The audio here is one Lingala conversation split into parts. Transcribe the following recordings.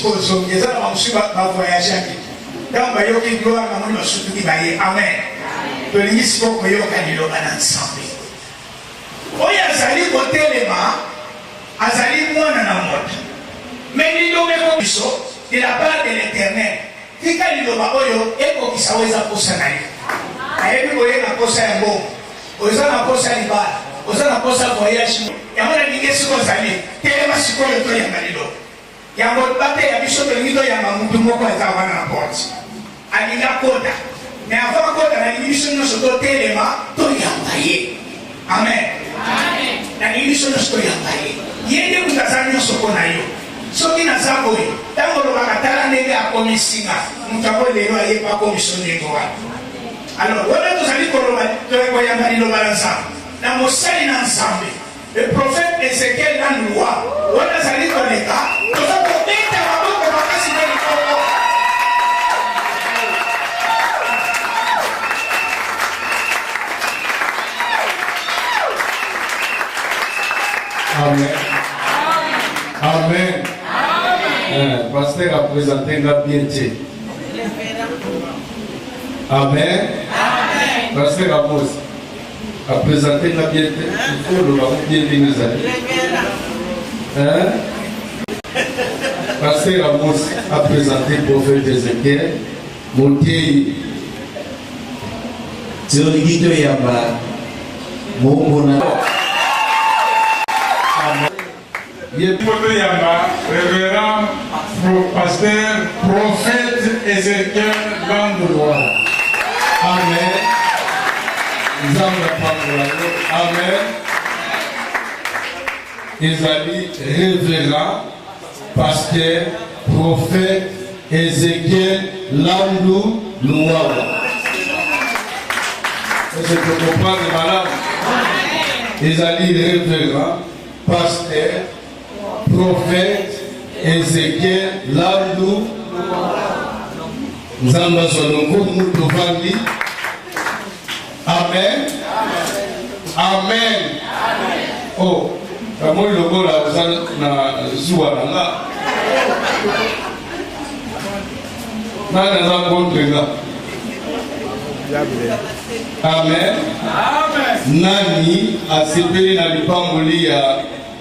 sikozo eza na mamusuba ba voyage donc ba yoki gloire na moni basutu ki baye amen to lingi siko koyoka liloba na nsambe oyo azali kotelema azali mwana na moto mais liloba ko biso de la part de l'Éternel tika liloba oyo ekokisa weza kosa na ye ayebi koye na kosa ya mbongo oza na kosa libala oza na kosa voyage yango na lingi siko ozali telema sikoyo toyanga liloba yango bate ya biso tolingi toyanga mutu moko aza wana na porte alinga kota mais avant kota na lingi biso nyonso totelema toyanga ye amen na lingi biso nyonso toyanga ye ye nde mutu aza nyonso mpo na yo soki naza boye ntango olobaka tala ndenge akomi singa mutu yango lelo ayeba komiso ndenge wana alors wana tozali koloba koyamba liloba na nzambe na mosali na nzambe le prophète Ézéchiel na loi wana azali koleka toza kobeta maboko makasi na likolo amen amen pasteur a présenté la piété amen pasteur Amos a présenté la piété il faut le voir piété nous a pasteur Amos a présenté le prophète Ézéchiel Montei Tsologito yamba Momona révérend pasteur prophète Ézéchiel Landoua. amen amen ezali révérend pasteur prophète Ézéchiel Landou Louawa. Est-ce que tu comprends le malade? Ezali révérend pasteur prophète Ézéchiel Landou Nzamba Solongo Moutovandi. Amen. Amen. Oh, kama logo la na zuwa na na kontenga. Amen. Amen. Nani asepeli na lipamboli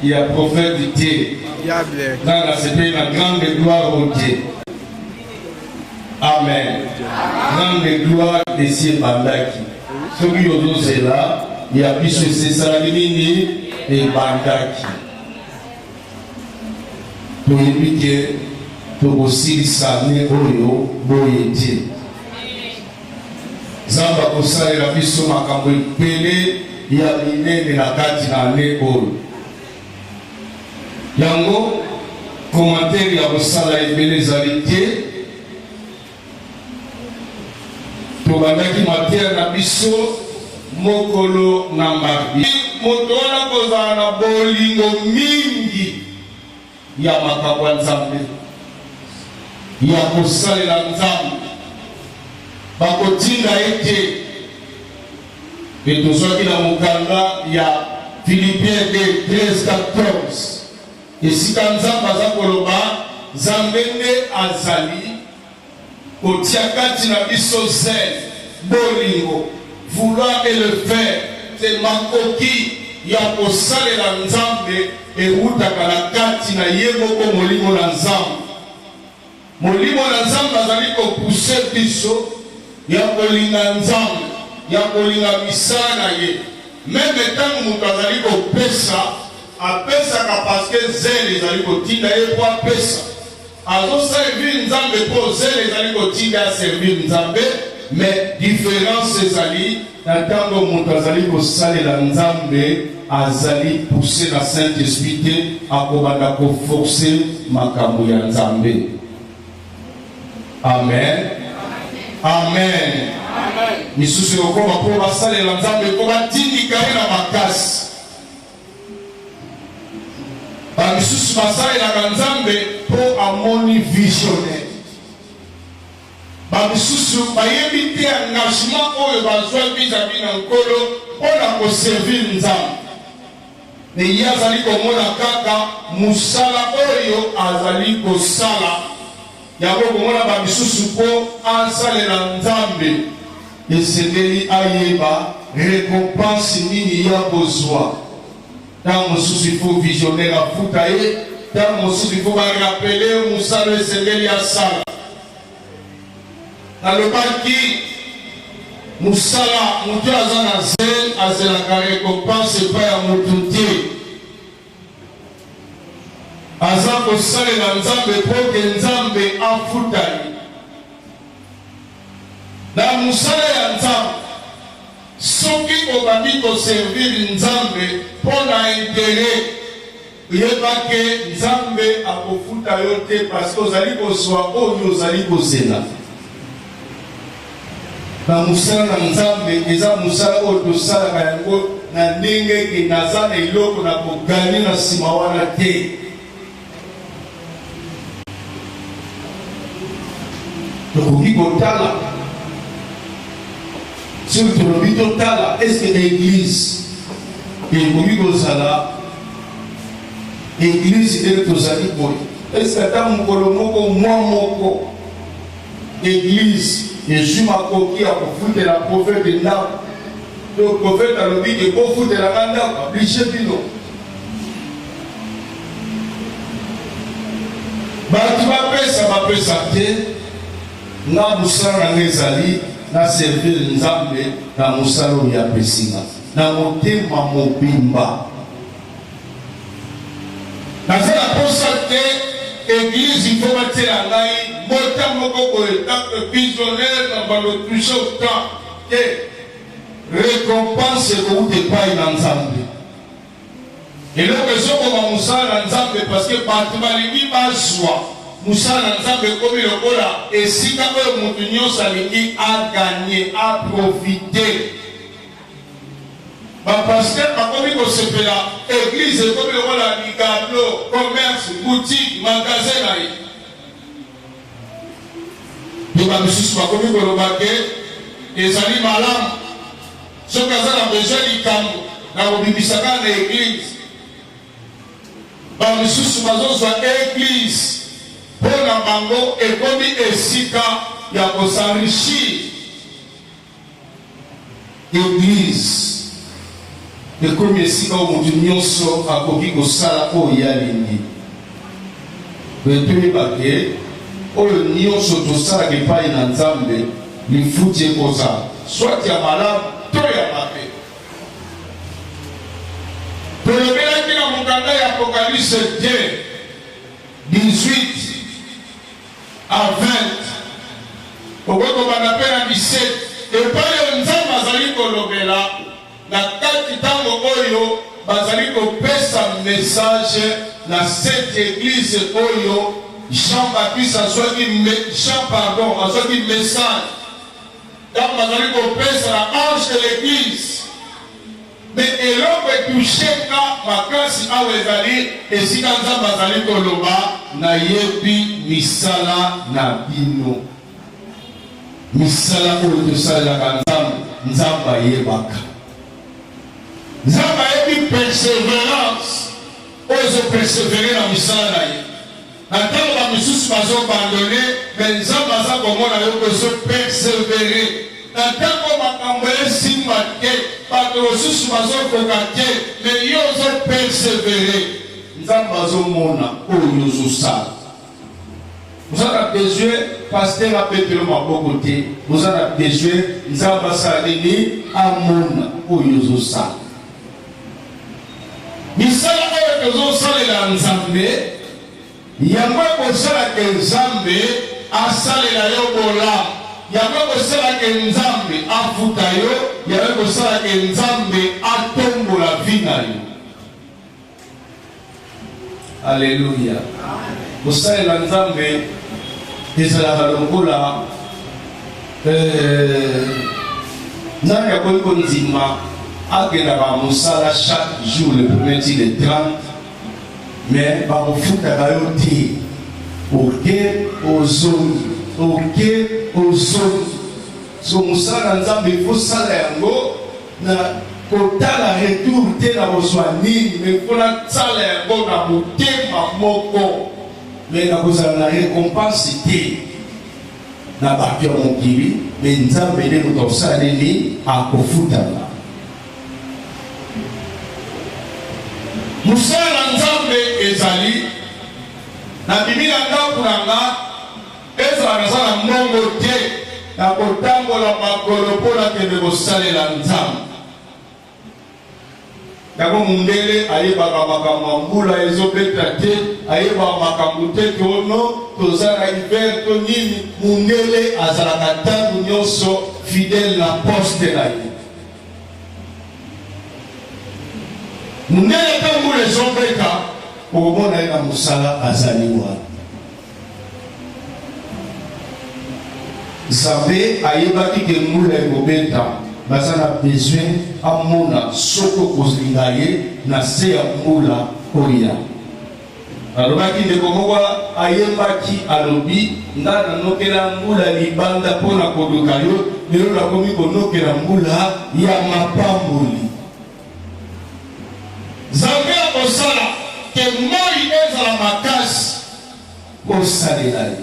ya prophète Dieu. Nani asepeli na grande gloire au Dieu. Amen. Grande gloire de ces bandaki. Ce qui est là, il y a plus de ces salamini et bandaki. Pour éviter pour aussi s'amener au boyété. Zamba kosala la biso makambo epele ya minene na kati na ne oyo. Yango commentaire ya kosala ebele ezali te. Tobandaki matière na biso mokolo na mardi. Moto wana kozala na bolingo mingi ya makambo ya Nzambe ya kosalela Nzambe bakotinda ete etozwaki na mokanda ya Philippiens 13:14 esika Nzambe aza koloba Nzambe nde azali kotia kati na biso zèle bolingo vouloir et le faire te makoki ya kosalela Nzambe eutaka na kati na ye moko molimo na Nzambe. Molimo na Nzambe azali kopuse biso ya kolinga Nzambe ya kolinga misala na ye. Meme ntango moto azali kopesa apesaka paske zele ezali kotinda ye po apesa azoservir Nzambe po zele ezali kotinda ya servir Nzambe. Mais différence ezali na ntango moto azali kosalela Nzambe azali poussé na Saint-Esprit te akobanda koforce makambo ya Nzambe. Amen. Amen. Misusu okoma po basalela Nzambe po batindika ye na makasi. Bamisusu basalelaka Nzambe po amoni visionnaire. Bamisusu bayebi te engagement oyo bazwa vis-à-vis na nkolo mpona koservir Nzambe. Ne ye azali komona kaka musala oyo azali kosala yango komona bamisusu mpo asalela nzambe esengeli ayeba récompense nini ya kozwa. Ntango mosusu ifo visionnaire afuta ye, ntango mosusu ifo barapele mosala esengeli asala. Nalobaki musala moto aza na zel azelaka récompense epai ya motu te. Aza kosalela nzambe mpo ke nzambe afuta ye. Na musala ya nzambe soki obandi koservir nzambe mpo na intere, yeba ke nzambe akofuta yo te parce ozali kozwa oyo ozali kozela. Na musala na nzambe eza musala oyo tosalaka yango na ndenge ke naza na eloko na kogani na nsima wana te. Tokoki kotala soki tolobi totala eske l'église ekoki kozala église ndenge tozali boye. Eske ata mokolo moko mwa moko église Jésus makoki ya kofutela prophète ndako, le prophète alobi ke kofutelanga ndako abliche bino. Bato bapesa te na mosala nanga ezali na servir nzambe na mosala oyo apesinga na motema mobimba. Naza na posa te église il faut batiela ngai mota moko boye tanke visionnaire na balotouche autant ke récompense ekouta epai na nzambe. eloko ezokoma mosala na nzambe parce que bato balingi bazwa mosala na nzambe ekomi lokola esika oyo moto nyonso alingi aganye aprofite. Bapaster bakomi kosepela église ekomi lokola ligablo commerce boutique magasin na ye. Yo bamisusu bakomi koloba ke ezali malamu soki aza na besoin likambo na kobibisaka na église. Bamisusu bazozwa église mpo na bango ekomi esika ya kosenrichir. Église ekomi esika oyo moto nyonso akoki kosala oyo alingi. Toyebake oyo nyonso tosalaka epai na nzambe lifuti ekozala soit ya malamu to ya mabe. Tolobelaki na mokanda ya Apocalypse 2:18 à 20 okokobanda mpe na 17 epai oyo nzambe azali kolobela na kati ntango oyo bazali kopesa message na cette église oyo Jean-Baptiste azwaki message ntango bazali kopesa na ange de l'église. Mais eloko etusheka makasi awa ezali esika nzambe azali koloba nayebi misala na bino. Misala oyo tosalelaka nzambe ayebaka. Nzambe ayebi persévérance oyo ezopersévere na misala na ye. Na ntango bamisusu bazobandone me nzambe aza komona yo kozopersévere. Na ntango makambo esimba te bato mosusu bazokoka te me yo ozopersévere, nzambe azomona oyo ozosala. Ozana besoin paster apetelo maboko te, ozana besoin nzambe asala nini amona oyo ozosala. Misala oyo tozosalela nzambe yango ekosalaka nzambe asalela yo bolamu. Yango kosalaka nzambe afuta yo, yango kosalaka nzambe atombola vi na yo. Alléluia. Kosalela nzambe ezalaka lokola nzambe akoki kondima agendaka mosala chaque jour le premier ti le 30 mais bakofutaka yo te oke ozongi oke ozongi. So mosala na nzambe ifosala yango na kotala retour te na kozwa nini me mpona tsala yango na motema moko mais na kozala na récompense te na bato ya mokili me nzambe nde moto akosaleli akofutama. Mosala nzambe ezali na bimi na ndako na nga ezala nazala mbongo te na kotambola makolo mpo nakende kosalela nzambe. Yango mundele ayebaka makambo ya mbula ezobeta te, ayebaka makambo te tono tozala hiver to nini. Mundele azalaka ntango nyonso fidèle na poste na ye. Mundele mpe mbula ezobeta okomona ye na mosala azali wana. Nzambe ayebaki ke mbula ekobeta baza na besoin amona soko kolinga ye na se ya mbula oya. Alobaki ndeko moko ayembaki alobi nga nanokela mbula libanda mpo na koluka yo, lelo nakomi konokela mbula ya mapamboli. Nzambe akosala ke moi ezala makasi kosalela ye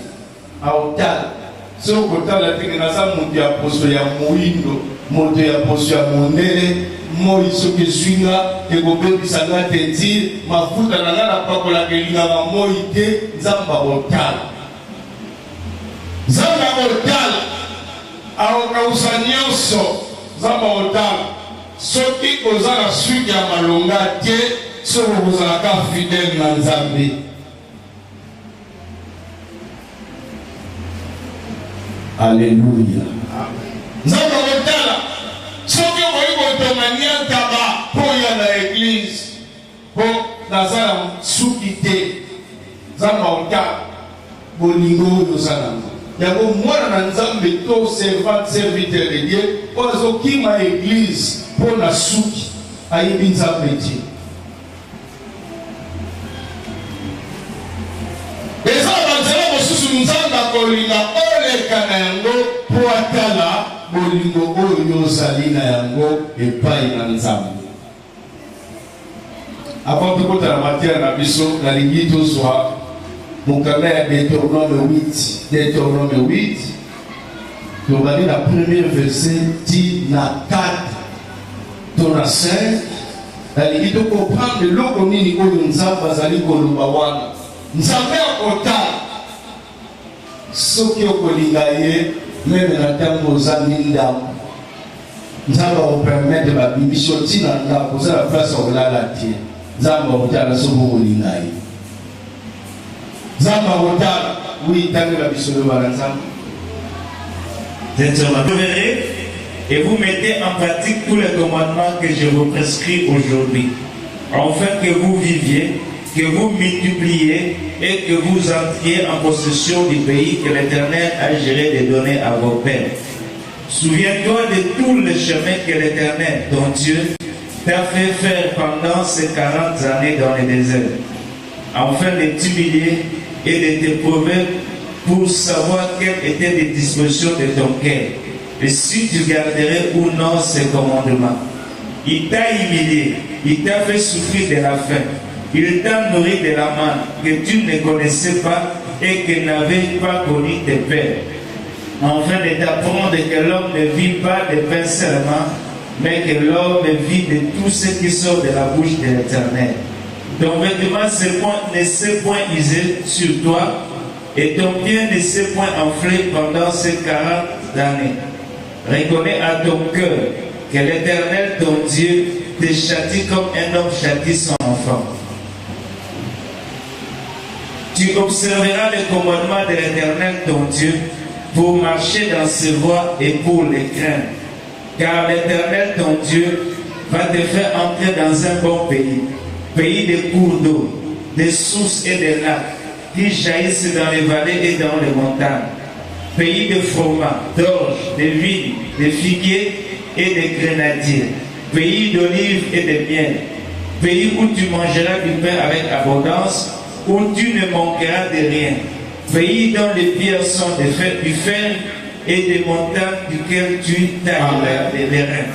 aotala. So kotala teke naza moto ya poso ya moindo, moto ya poso ya mondele, moi soki ezwinga ekobebisa nga te ti mafuta na nga napakolaka elingaka moi te. Nzambe akotala, Nzambe akotala akokausa nyonso. Nzambe akotala soki oza na suki ya malonga te, soki okozalaka fidèle na Nzambe. Alléluia. Nzambe akotala soki okoki kotomania ntaba mpo ya na église mpo nazala suki te. Nzambe akotala bolingo oyo oza nango. Yango mwana na Nzambe to servant serviteur de Dieu oyo azokima église mpo na suki ayebi Nzambe te. Eza banzela mosusu Nzambe akolinga oleka na yango mpo atala bolingo oyo ozali na yango epai na Nzambe. Avant tokotala matière na biso nalingi tozwa mokanda ya Deutéronome 8. Deutéronome 8 tobali na premier verset ti na 4 to na 5. Nalingi tokomprendre eloko nini oyo Nzambe azali koloba wana. Nzambe akotala soki okolinga ye meme na ntango ozangi ndako. Nzambe akopermete babibiso ntina ndako ozala place akolala te. Nzambe akotala soki okolinga ye. Nzambe akotala wi ntango babiso lobaka Nzambe. Vous verrez et vous mettez en pratique tous les commandements que je vous prescris aujourd'hui, afin que vous viviez, que vous multipliez et que vous entriez en possession du pays que l'Éternel a juré de donner à vos pères. Souviens-toi de tous les chemins que l'Éternel, ton Dieu, t'a fait faire pendant ces 40 années dans le désert, afin de t'humilier et de t'éprouver pour savoir quelles étaient les dispositions de ton cœur, et si tu garderais ou non ces commandements. Il t'a humilié, il t'a fait souffrir de la faim, il t'a nourri de la manne que tu ne connaissais pas et que n'avais pas connu tes pères, afin de t'apprendre que l'homme ne vit pas de pain seulement, mais que l'homme vit de tout ce qui sort de la bouche de l'Éternel. Ton vêtement ne s'est point usé sur toi, et ton pied ne s'est point enflé pendant ces 40 années. Reconnais à ton cœur que l'Éternel, ton Dieu, te châtie comme un homme châtie son enfant. Tu observeras les commandements de l'Éternel, ton Dieu, pour marcher dans ses voies et pour les craindre. Car l'Éternel, ton Dieu, va te faire entrer dans un bon pays, pays de cours d'eau, de sources et de lacs, qui jaillissent dans les vallées et dans les montagnes, pays de froment, d'orge, de vignes, de figuiers et de grenadiers, pays d'olives et de miel, pays où tu mangeras du pain avec abondance, où tu ne manqueras de rien, pays dont les pierres sont du fer et des montagnes duquel tu tailles les reins.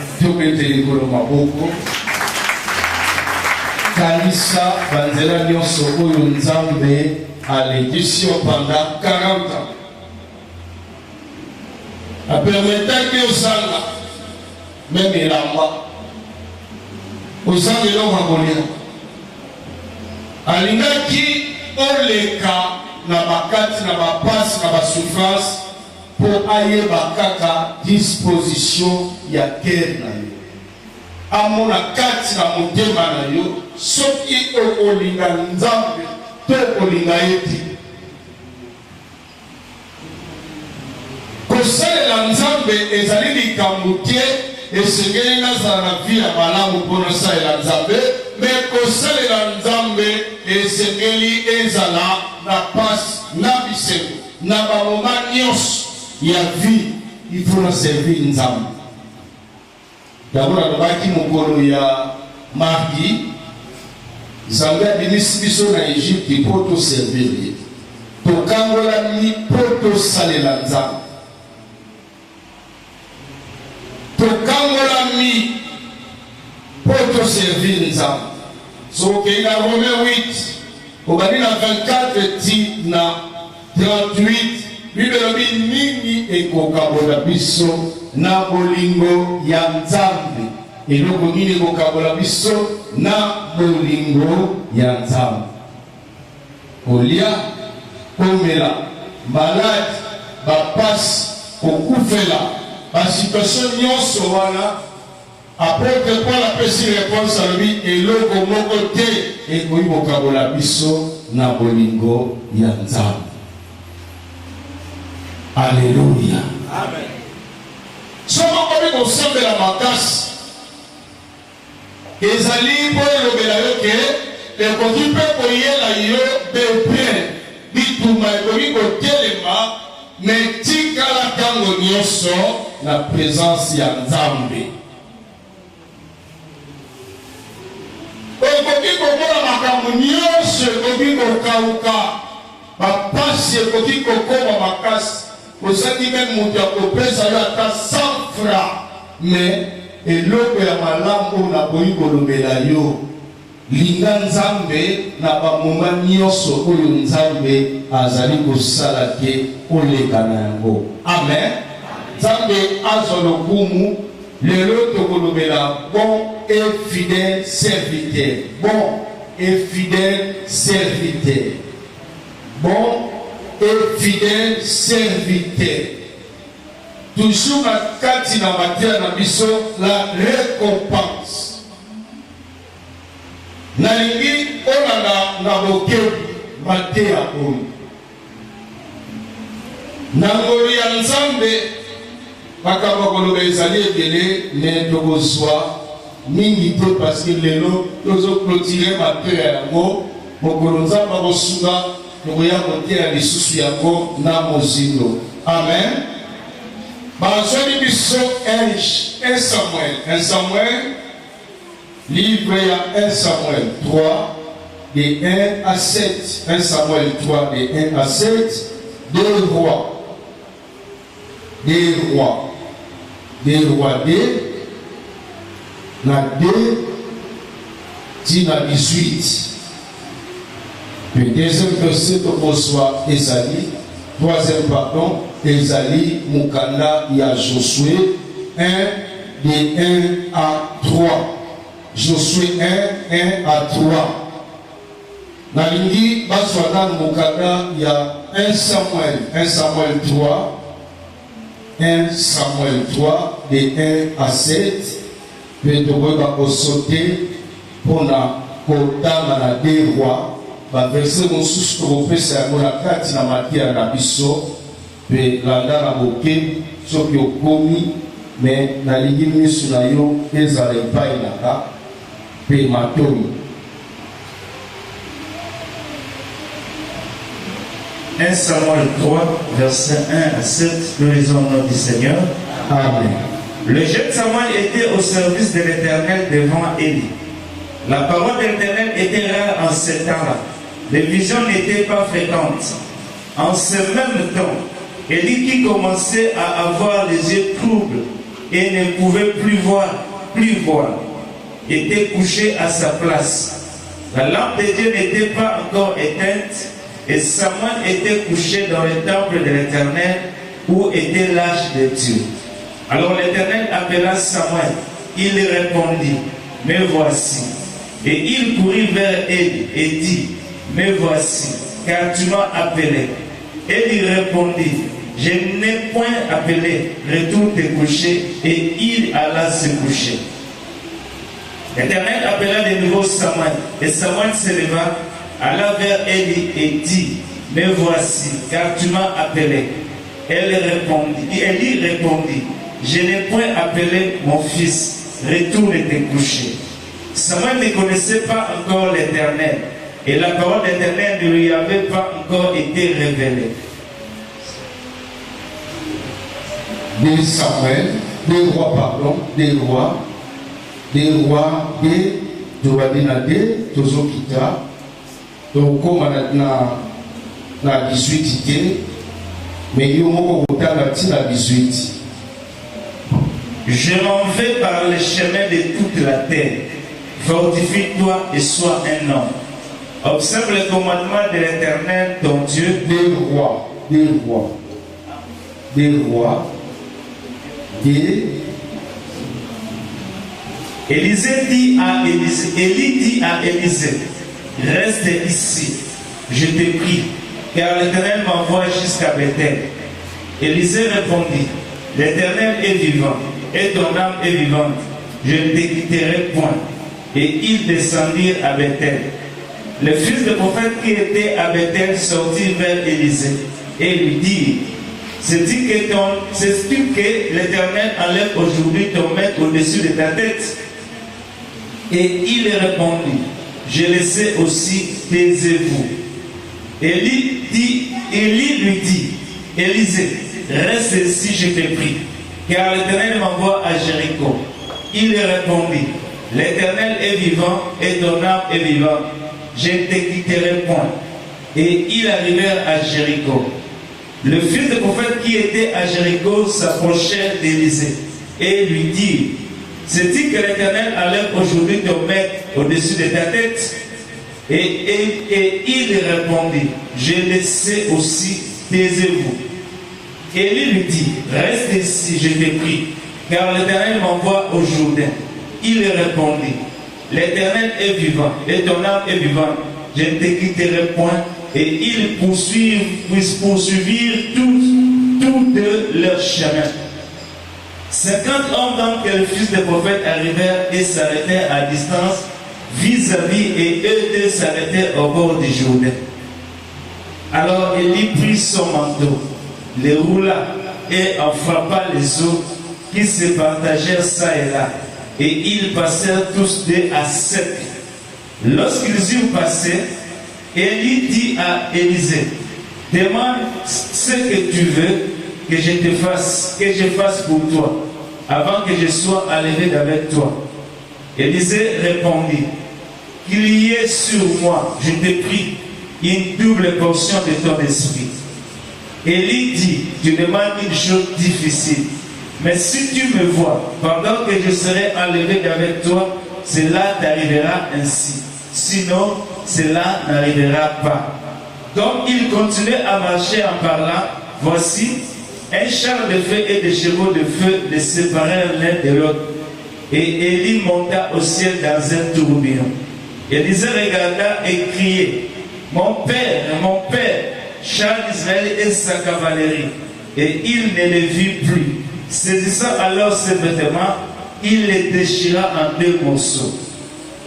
kanisa banzela nyonso oyo nzambe alekisi pendant 40 ans. Apermetaki osanga même elamba osanga eloko akolia alingaki oleka na bakati na bapasi na basouffrance mpo ayeba kaka disposition ya kere na yo amona kati na motema na yo soki okolinga nzambe to okolinga ye te. Kosalela nzambe ezali likambo te esengeli nazala na vi ya malamu mpona osalela nzambe, me kosalela nzambe esengeli ezala na pasi na bisengo na bamoma nyonso ya vi ifuna servir nzambe. D'abord alobaki mokolo ya mardi nzambe abimisi biso na Egypte mpo toservir ye, tokangolami mpo tosalela nzambe, tokangolami mpo toservir nzambe. Sokei na Romain 8 obandi na 24 ti na 38 bibelobi nini ekokabola biso na bolingo ya nzambe, eloko nini ekokabola biso na bolingo ya nzambe? Kolia, komela, malade, bapasi, kokufela, basituation nyonso wana. Apôtre Paul apesi réponse alobi eloko moko te ekoki kokabola biso na bolingo ya nzambe. Alléluia. Amen. Soki okomi kosambela makasi ezali mpo elobela yo ke ekoki mpe koyela yo bepre bituma ekoki kotelema me tikala ntango nyonso na présence ya nzambe. Ekoki komona makambo nyonso ekoki kokauka, bapasi ekoki kokoma makasi, osaki meme moto akopesa yo ata 100 francs, me eloko ya malamu na boyi kolobela yo linga nzambe na bamoma nyonso oyo nzambe azali kosala te oleka na yango. Amen. Nzambe azwa lokumu lelo tokolobela bon et fidèle serviteur. Bon et fidèle serviteur. Bon et fidèle serviteur. Toujours na kati na matière na biso la récompense. Nalingi olanda na bokebi mateya oyo. Na ngolu ya nzambe makambo koloba ezali ebele me tokozwa mingi te parce que lelo tozoclotire mateya yango mokolo nzambe akosunga tokoya koteya lisusu yango na mozindo. Amen. Bazweli biso 1 Samuel, livre ya 1 Samuel 3 de 1 à 7. 1 Samuel 3 de 1 à 7. Des rois 2 na 2 tina 18. Le deuxième verset tokozwa ezali, troisième pardon, ezali mukanda ya Josué 1 de 1 à 3. Josué 1 à 3. Nalingi baswada mukanda ya 1 Samuel 3. 1 Samuel 3 de 1 à 7. Puis nous allons sauter pour la kotanga na 2 rois. Verset mosusu tokopesa yango na kati na matière na biso mpe landa na bokebi soki okomi me nalingi miso na yo ezala epai naka mpe matomi. 1 Samuel 3, verset 1 à 7, nous lisons au nom du Seigneur. Amen. Le jeune Samuel était au service de l'Éternel devant Élie. La parole de l'Éternel était rare en ce temps-là. Les visions n'étaient pas fréquentes. En ce même temps, Élie qui commençait à avoir les yeux troubles et ne pouvait plus voir, était couché à sa place. La lampe de Dieu n'était pas encore éteinte et Samuel était couché dans le temple de l'Éternel où était l'arche de Dieu. Alors l'Éternel appela Samuel. Il lui répondit, me voici. Et il courut vers elle et dit, me voici, car tu m'as appelé. Elle lui répondit, je n'ai point appelé, retourne te coucher. Et il alla se coucher. L'Éternel appela de nouveau Samuel. Et Samuel se leva, alla vers Élie et dit, me voici, car tu m'as appelé. Elle lui répondit, je n'ai point appelé mon fils, retourne te coucher. Samuel ne connaissait pas encore l'Éternel, et la parole d'Éternel ne lui avait pas encore été révélée. Des Samuel, des rois, de Wadinade, Tozokita, Toko na 18, mais il y a 18. Je m'en vais par le chemin de toute la terre. Fortifie-toi et sois un homme. Observe le commandement de l'Éternel, ton Dieu. Élie dit à Élisée, reste ici, je te prie, car l'Éternel m'envoie jusqu'à Bethel. Élisée répondit, l'Éternel est vivant, et ton âme est vivante, je ne te quitterai point. Et ils descendirent à Bethel. Le fils de prophète qui était à Bethel sortit vers Élisée et lui dit, sais-tu que l'Éternel enlève aujourd'hui ton maître au-dessus de ta tête? Et il répondit, je le sais aussi, taisez-vous. Élie lui dit, Élisée, reste ici, je te prie, car l'Éternel m'envoie à Jéricho. Il répondit, l'Éternel est vivant et ton âme est vivante, je ne te quitterai point. Et ils arrivèrent à Jéricho. Le fils de prophète qui était à Jéricho s'approchait d'Élisée et lui dit, sais-tu que l'Éternel enlève aujourd'hui ton maître au-dessus de ta tête? Et il répondit, je le sais aussi, taisez-vous. Élie lui dit, reste ici, je te prie, car l'Éternel m'envoie au Jourdain. Il répondit, l'Éternel est vivant et ton âme est vivante, je ne te quitterai point. Et ils poursuivirent tous de leur chemin. 50 hommes donc que le fils de prophète arrivèrent et s'arrêtèrent à distance vis-à-vis, et eux deux s'arrêtèrent au bord du Jourdain. Alors Élie prit son manteau, le roula et en frappa les eaux qui se partagèrent ça et là. Et ils passèrent tous deux à sec. Lorsqu'ils eurent passé, Élie dit à Élisée, demande ce que tu veux que je fasse pour toi, avant que je sois enlevé d'avec toi. Élisée répondit, qu'il y ait sur moi, je te prie, une double portion de ton esprit. Élie dit, tu demandes une chose difficile, mais si tu me vois, pendant que je serai enlevé d'avec toi, cela t'arrivera ainsi. Sinon, cela n'arrivera pas. Comme il continuait à marcher en parlant, voici, un char de feu et des chevaux de feu les séparèrent l'un de l'autre. Et Élie monta au ciel dans un tourbillon. Élisée regarda et criait, mon père, char d'Israël et sa cavalerie. Et il ne le vit plus. Saisissant alors ses vêtements, il les déchira en deux morceaux.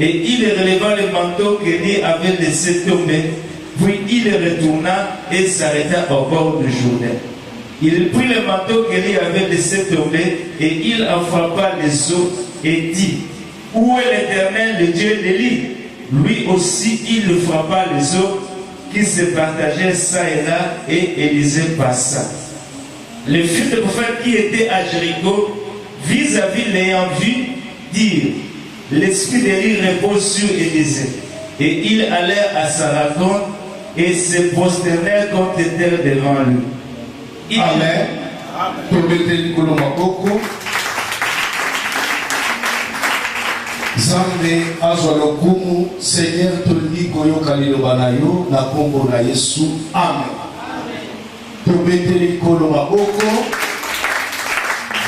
Et il releva le manteau qu'Élie avait laissé tomber, puis il retourna et s'arrêta au bord du Jourdain. Il prit le manteau qu'Élie avait laissé tomber et il en frappa les eaux et dit, où est l'Éternel, le Dieu d'Élie? Lui aussi il le frappa les eaux qui se partageaient ça et là, et Élisée passa. Le fils de prophète qui était à Jéricho, vis-à-vis l'ayant vu, dit, l'esprit d'Élie repose sur Élisée. Et ils allèrent à sa rencontre et se prosternèrent contre terre devant lui. Amen. Zambe azwa lokumu. Seigneur tolingi koyoka liloba na yo na kombo na Yesu. Amen. Tobeteli likolo maboko.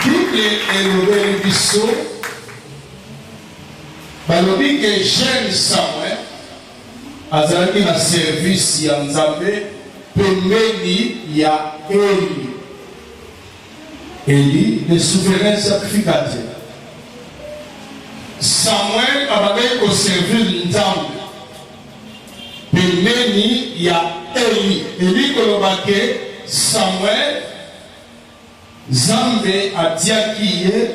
Bible elobeli biso balobi ke jeune Samuel azalaki na service ya Nzambe pembeni ya Eli le souverain sacrificateur. Samuel abandaki koservir Nzambe pembeni ya Eli koloba ke Samuel Nzambe atiaki ye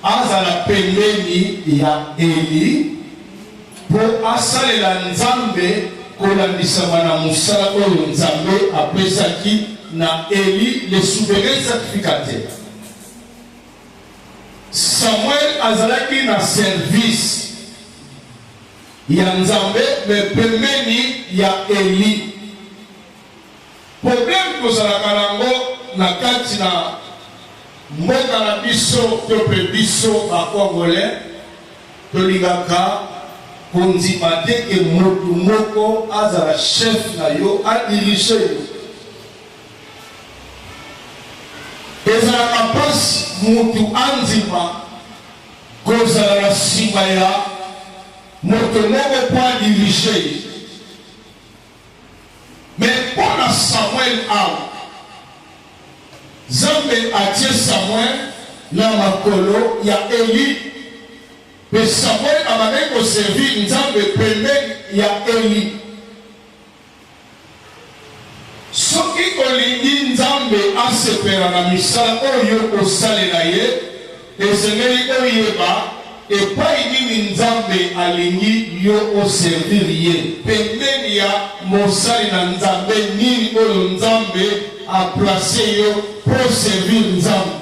azala pembeni ya Eli po asalela Nzambe kolandisama na mosala oyo Nzambe apesaki na Eli le souverain sacrificateur. Samuel azalaki na service ya Nzambe me pembeni ya Eli. Problème kozalaka nango na kati na mboka na biso to pe biso bakongole tolingaka kondima te ke motu moko azala chef na yo adirige yo. Ezalaka mpasi motu andima kozala na nsima ya moto moko po adirige ye. Mais pour la Samuel awa Nzambe atie Samuel na makolo ya Eli. Pe Samuel abandaki koservi Nzambe pembeni ya Eli. Soki olingi Nzambe asepela na misala oyo osalela ye, esengeli oyeba epai nini Nzambe alingi yo oservir ye. Pembeni ya mosali na Nzambe nini oyo Nzambe a placé yo pour servir Nzambe.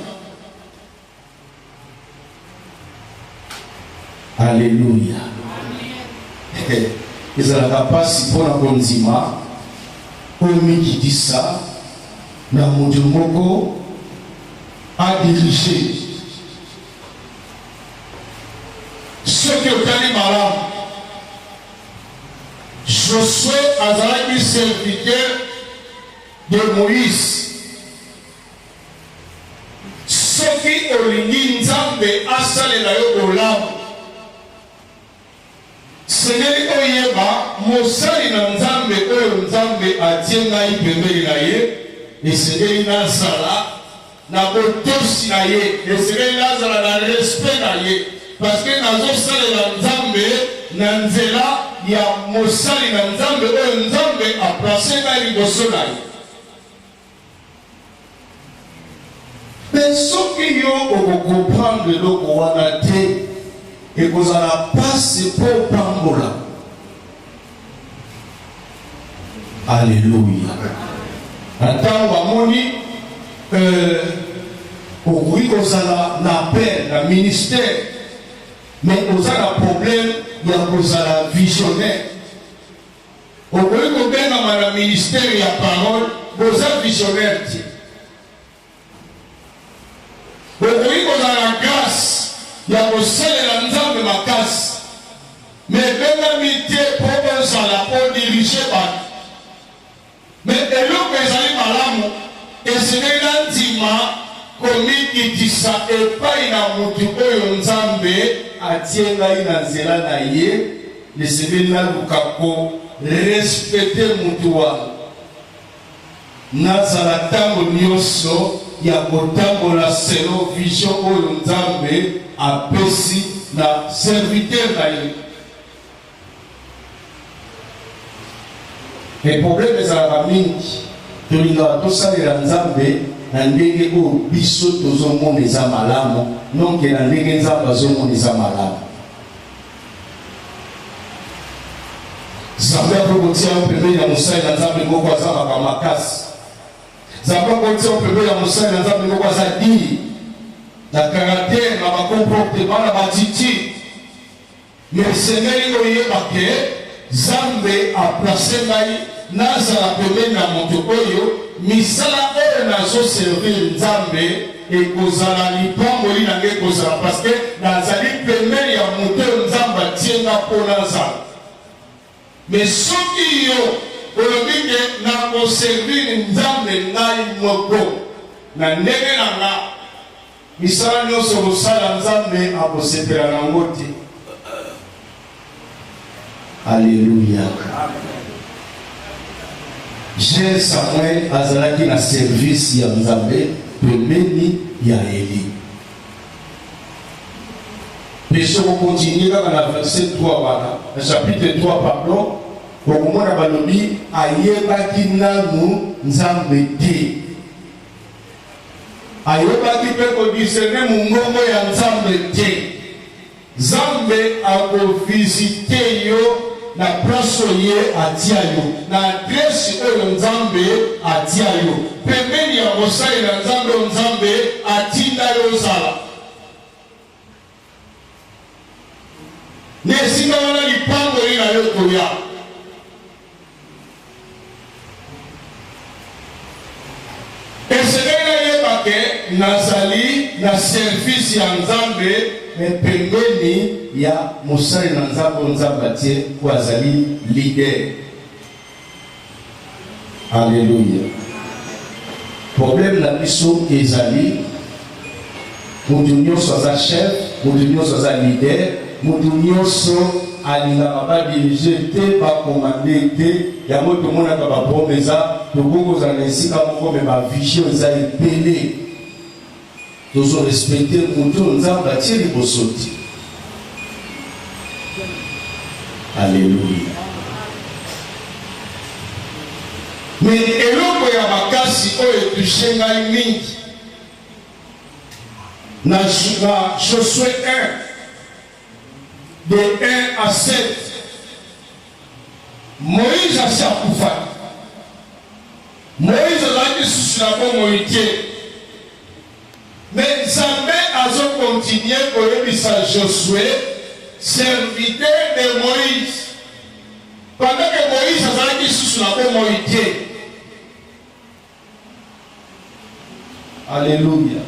Alléluia. Ezalaka pasi mpona kondima oyo mikitisa na moto moko adirige. Soki otali malamu, Josué azalaki serviteur de Moïse. Soki olingi Nzambe asalela yo bolamu, sengeli oyeba mosali na Nzambe oyo Nzambe atie ngai pembeni na ye, esengeli nazala na botosi na ye, esengeli nazala na respect na ye, parce que nazosalela Nzambe na nzela ya mosali na Nzambe oyo Nzambe aplace ngai liboso na ye. Mais soki yo okokomprendre eloko wana te, ekozala pasi po pambola. Alléluia. Ntango bamoni okoki kozala na appel na ministère, mais ozala problème ya kozala visionnaire. Okoki kobengama na ministère ya parole, boza visionnaire te. Okoki kozala grâce ya kosalela Nzambe makasi, mais bengami te po ozala po dirige bato. Mais eloko ezali malamu, esengeli ndima komikitisa epai na motu oyo Nzambe atie ngai na nzela na ye, esengeli naluka ko respecte motu wana. Nazala ntango nyonso ya kotambola selo vision oyo Nzambe apesi na serviteur na ye. Le problème ezalaka mingi, tolingaka tosalela Nzambe na ndenge oyo biso tozomona eza malamu, nonke na ndenge Nzambe azomona eza malamu. Nzambe akokotia pembeni ya mosali na Nzambe moko azalaka makasi. Nzambe akokotia pembeni ya mosali na Nzambe moko aza diri na caractère na bakomportement na batiti. Mais esengeli oyeba ke Nzambe aplace ngai nazala pembeni na moto oyo misala oyo nazoservir Nzambe ekozala lipamboli na ngai ekozala parce que nazali pembeni ya moto oyo Nzambe kaponaza. Mais ceux qui ont olobi na koservir nzambe ngai moko na ndenge na nga misala nyonso kosala nzambe akosepela nango te. Alléluia. J'ai Samuel azalaki na service ya nzambe pembeni ya Eli. Mais si on continue dans la verset 3, le chapitre 3, pardon, pour que moi, balobi ayebaki nanu nzambe te. Ayebaki pe ko discerner mungongo ya nzambe te. Nzambe ako visiter yo na place ye atia yo, na adresse oyo nzambe atia yo. Pembeni ya mosali na nzambe atinda yo sala. Nesinga wana lipango lina yo koya. Esenga yebake nazali na service ya nzambe pembeni ya mosali na nzambe atie ko azali leader. Alléluia. Problème na biso ezali mutu nyonso aza chef, mutu nyonso aza leader, mutu nyonso alingaka badirige te bakomande te. Yango tomonaka bapome eza tokokozala na esika moko me bavision eza ebele. Tozo respecte mutu nzambe atie liboso te. Alléluia. Mais eloko ya makasi oyo etushe ngai mingi na Josué 1 de 1 à 7, Moïse ashakufa. Moïse azalaki susu na bomoi te. Mais Nzambe azo continuer koyebisa Josué, serviteur de Moïse. Pendant que Moïse azalaki susu na bomoi te. Alléluia.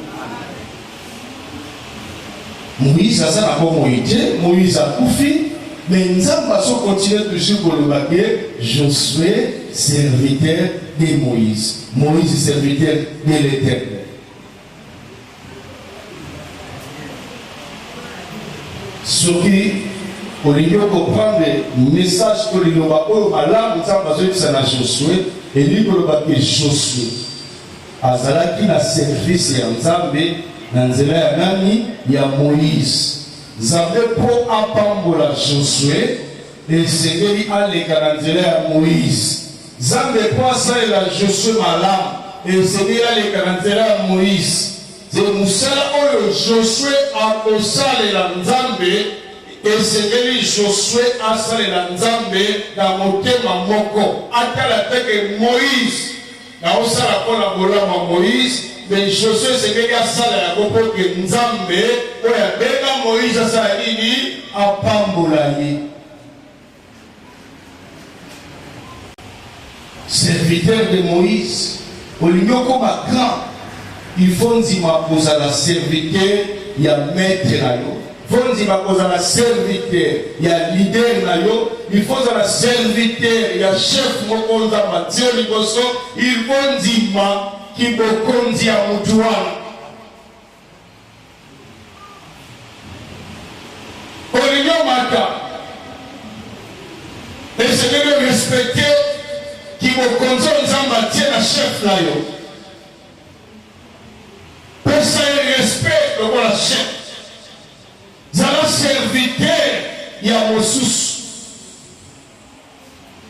Moïse a ça Moïse a koufi, mais nous avons continué toujours pour le baguer. Josué, serviteur de Moïse. Moïse, serviteur de l'Éternel. Ce qui, pour lui comprendre le message que nous avons, Allah nous a besoin de ça Josué, et lui pour le baguer Josué. Azalaki na service ya Nzambe na nzela ya nani ya Moïse. Nzambe po apambola Josué esengeli aleka na nzela ya Moïse. Nzambe po asalela Josué malamu esengeli aleka na nzela ya Moïse. Ze musala oyo Josué akosalela Nzambe esengeli Josué asalela Nzambe na motema moko. Atala teke Moïse na osala pona bolama Moïse, mais Josué sekeli asala ya kopoke Nzambe oya benga Moïse asala nini apambola ye. Serviteur de Moïse, olingoko ma grand, il faut ndima kozala serviteur ya maître na yo. Il faut la serviteur, il y a leader, il faut la serviteur, il y a chef, il faut dire qui bokondi à Moutouan. Oligno Mata, et c'est de respecter qui bokondi à chef là. Pour ça, il respecte le chef. Zala serviteur ya mosusu.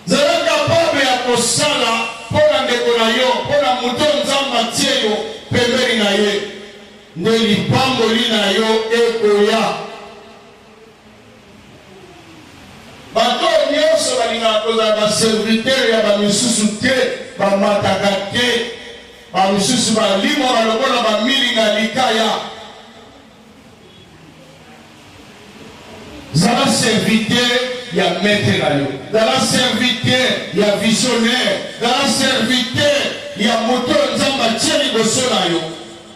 Zala capable ya kosala pona ndeko na yo, pona muto nzamba tie yo pembeni na ye. Nde lipamboli na yo ekoya. Bato nyonso balingaka kozala baserviteur ya bamisusu te, bamataka te, bamisusu balimaka lokola bamilinga likaya. Zala serviteur, il y a maître na yo. Zala serviteur, il y a visionnaire. Zala serviteur, il y a moteur nzamba tieni boso na yo.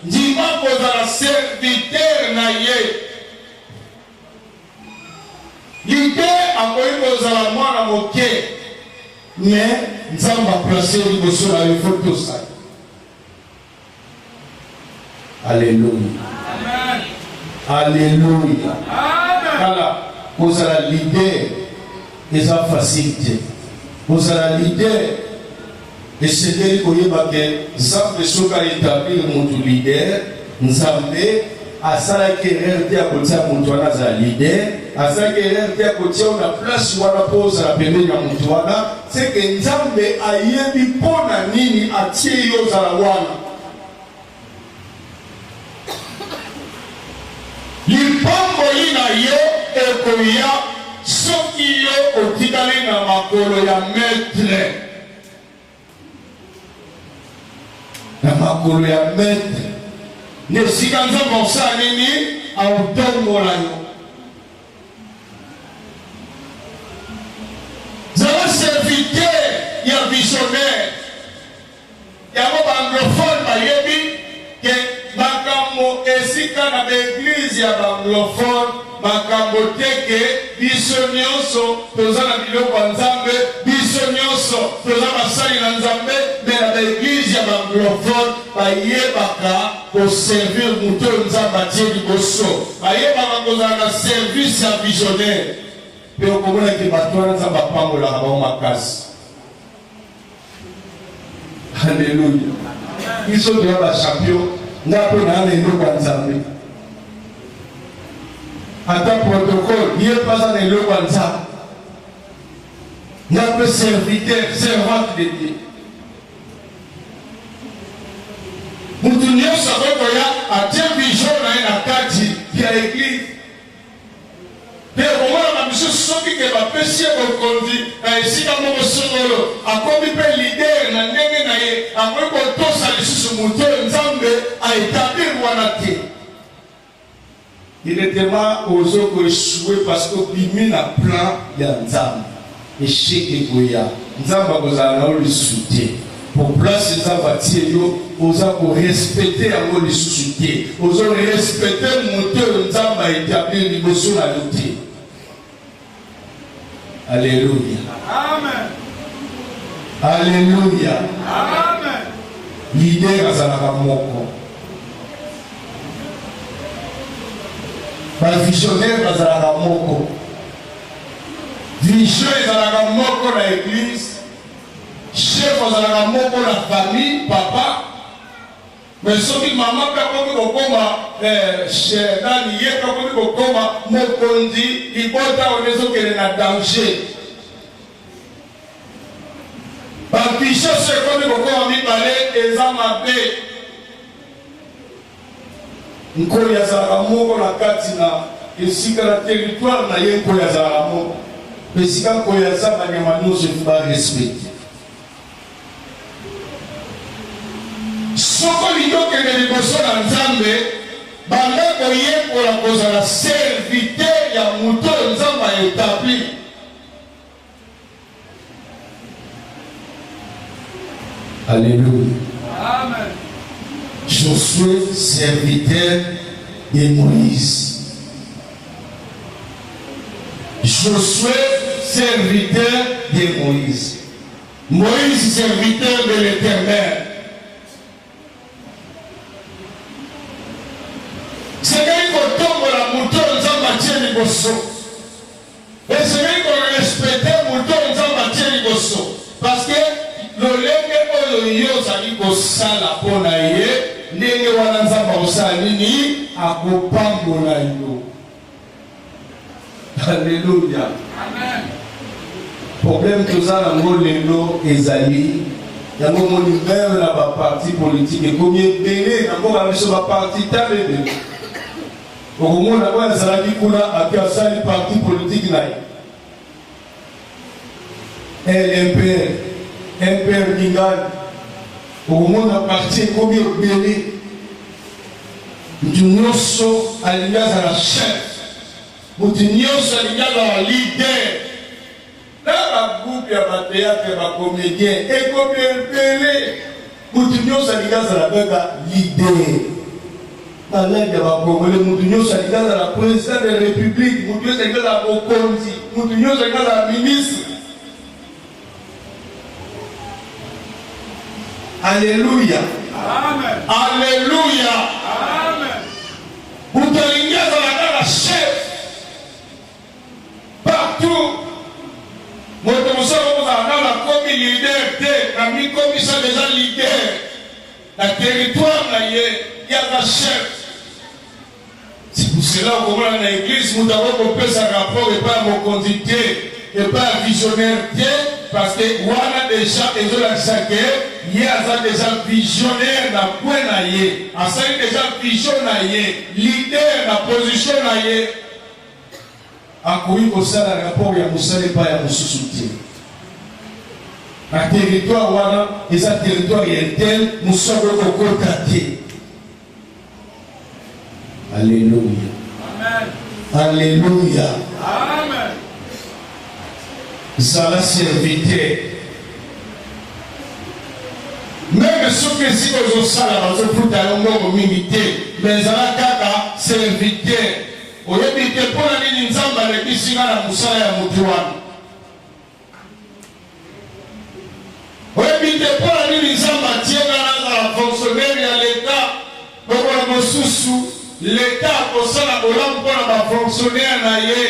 Ndima ko zala serviteur na ye. l'idée akoki kozala mwana moke mais nzambe aplace liboso na yo faut tosala. Alléluia. Alléluia. Voilà, kozala l'idée eza facilité. Kozala l'idée esengeli koyeba ke nzambe soki aétablir motu leader, nzambe asalaki erreur te ya kotia motu wana azala leader, asalaki erreur te ya kotia na place wana mpo ozala pembeni ya motu wana, seke nzambe ayebi mpo na nini atie yo ozala wana. Lipamboli na yo ekoya soki yo otikali na makolo ya maître. Na makolo ya maître. Ne sika nzambe osala nini autombola yo. Zala serviteur ya visionnaire. Yango banglophone bayebi ke makambo esika na l'église ya banglophone makambo teke biso nyonso toza na biloko ya nzambe, biso nyonso toza basali na nzambe, me na baeglise ya banglophone bayebaka koservir moto oyo nzambe atie liboso, bayebaka kozala na service ya visionnaire. Mpe okomonaki bato wana nzambe apambolaka bango makasi. Alléluia. Biso toya bachampion nga mpe naa na eloko ya nzambe. Ata protocole ye paza na eloko ya nzambe. Nga mpe serviteur, servante de Dieu. Mutu nyonso akokoya atie vision na ye na kati ya eglise. Mpe okomona biso soki ke bapesi ye bokonzi na esika moko songolo, akomi mpe lider na ndenge na ye, akoki kotosa lisusu moto oyo nzambe aétablir wana te. Directement ozo koéchouer parce que obimi na plan ya nzambe. Échec ekoya. Nzambe akozala na yo lisusu te. Pour place nzambe atie yo, oza korespecte yango lisusu te. Ozo respecte moto oyo nzambe aétablir liboso na yo te. Alléluia. Amen. Alléluia. Amen. L'idée azalaka moko. Ba visionnaire bazalaka moko. Vision ezalaka moko na église. Chef azalaka moko na famille, papa. Mais soki mama pe akoki kokoma nani ye pe akoki kokoma mokonzi, libota oyo ezokende na danger. Bavision so ekomi kokoma mibale eza mabe. Nkoli azalaka moko na kati na esika na territoire na ye, nkoli azalaka moko. Esika nkoli aza banyama nyonso efuba respecte. Soko lidokende liboso na nzambe banda koyekola kozala serviteur ya moto oyo nzambe aétabli. Alléluia. Amen. Josué, serviteur de Moïse. Josué, serviteur de Moïse. Moïse, serviteur de l'Éternel. Segei kotombola moto nzambe atie liboso. Esengeli korespecte moto nzambe atie liboso. Parce que lolenge oyo yo ozali kosala mpo na ye, ndenge wana nzambe akosala nini akopambola yo. Alléluia. Amen. Problème toza nango lelo ezali yango moni même na baparti politique ekomi ebele na mboka na biso baparti talebe. Okomona oyo azalaki kuna ake asali parti politique na ye. LMPR, MPR Lingani. Okomona parti ekomi ebele. Mutu nyonso alingi azala chef. Mutu nyonso alingi azala leader. Na bagroupe ya bateatre bacomédien ekomi ebele. Mutu nyonso alingi azala kaka leader. malade ya bakongole mutu nyonso alingaza la président de la république mutu nyonso alingaza la bokonzi mutu nyonso alingaza la ministre. Alléluia. Amen. Alléluia. Amen. Mutu alingaza la chef partout. Moto mosala kozala na komi leader te na mi komisa déjà leader na territoire na ye ya la chef. C'est pour cela qu'on voit dans l'église, nous avons coupé sa rapport et pas mon condité et pas visionnaire, parce que on a déjà et de la chaque il y a déjà visionnaire na point na ye, a ça déjà vision na ye, leader na position na ye. A courir au sein d'un rapport il y a Moussa et pas ya Moussa soutien. Na territoire wana, et un territoire est tel, Moussa veut qu'on contacte. Alléluia. Amen. Alléluia. Amen. Zala serviteur. Même ceux qui sont aux salles, dans ce foot à l'homme minité, mais Zala Kaka, serviteur. Au lieu de pour la ligne Nzamba, les Bissina, la Moussa et la Moutouane. Au lieu de pour la ligne Nzamba, tiens la fonctionnaire et à l'État, pour la Moussoussou. L'État au sein de la pour la fonctionnaire naïe.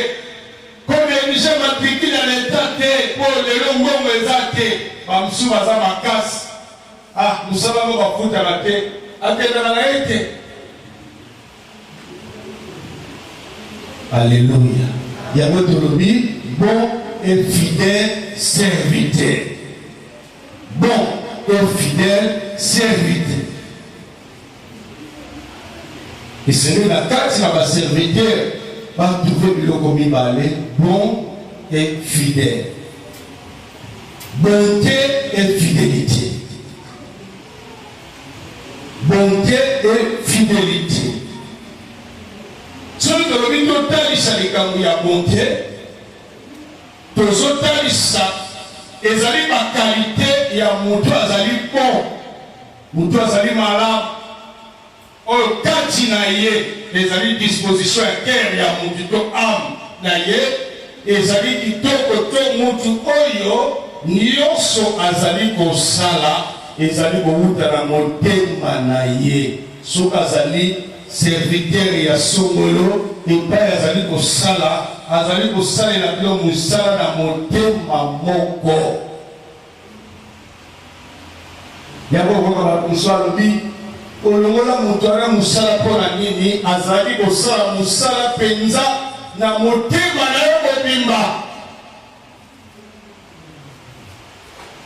Comme les gens matriculent dans l'État pour les longs mézaté, Bamsou Baza Makas. Ah, nous savons pas foutre à la tête. Alléluia. Il y a votre lobby, bon et fidèle serviteur. Bon et fidèle serviteur. Et c'est la carte qui va serviteur va trouver le commis balai bon et fidèle. Bonté et fidélité. Bonté et fidélité. Celui de l'homme total, il s'est dit qu'il y a bonté. Tous les autres, il s'est dit ma qualité, il y a mon toit, il s'est dit bon. Mon toit, il s'est dit malade. Oh, quand il y a des dispositions intérieures, il y a mon âme, et il s'agit de tout mon oyo, nyonso azali kosala, ezali kouta na motema na ye. So azali serviteur ya songolo, et pas azali kosala na bilo musala na motema moko. Yabo kwa kusala bi olongola mutwara musala pona nini azali kosala musala penza na motema na yo mobimba.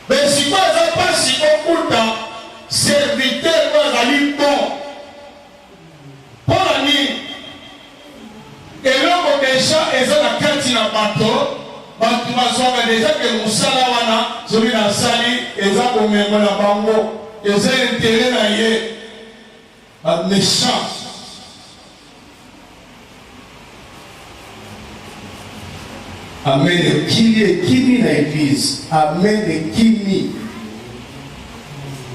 Besiko aza pasi okuta serviteur ko azali bon pona nini eloko deja eza na kati na bato bazwaka deja ke musala wana soki nasali eza komengo na bango eza intere na ye méchant. Amen. Kimi na église. Amen. Kimi.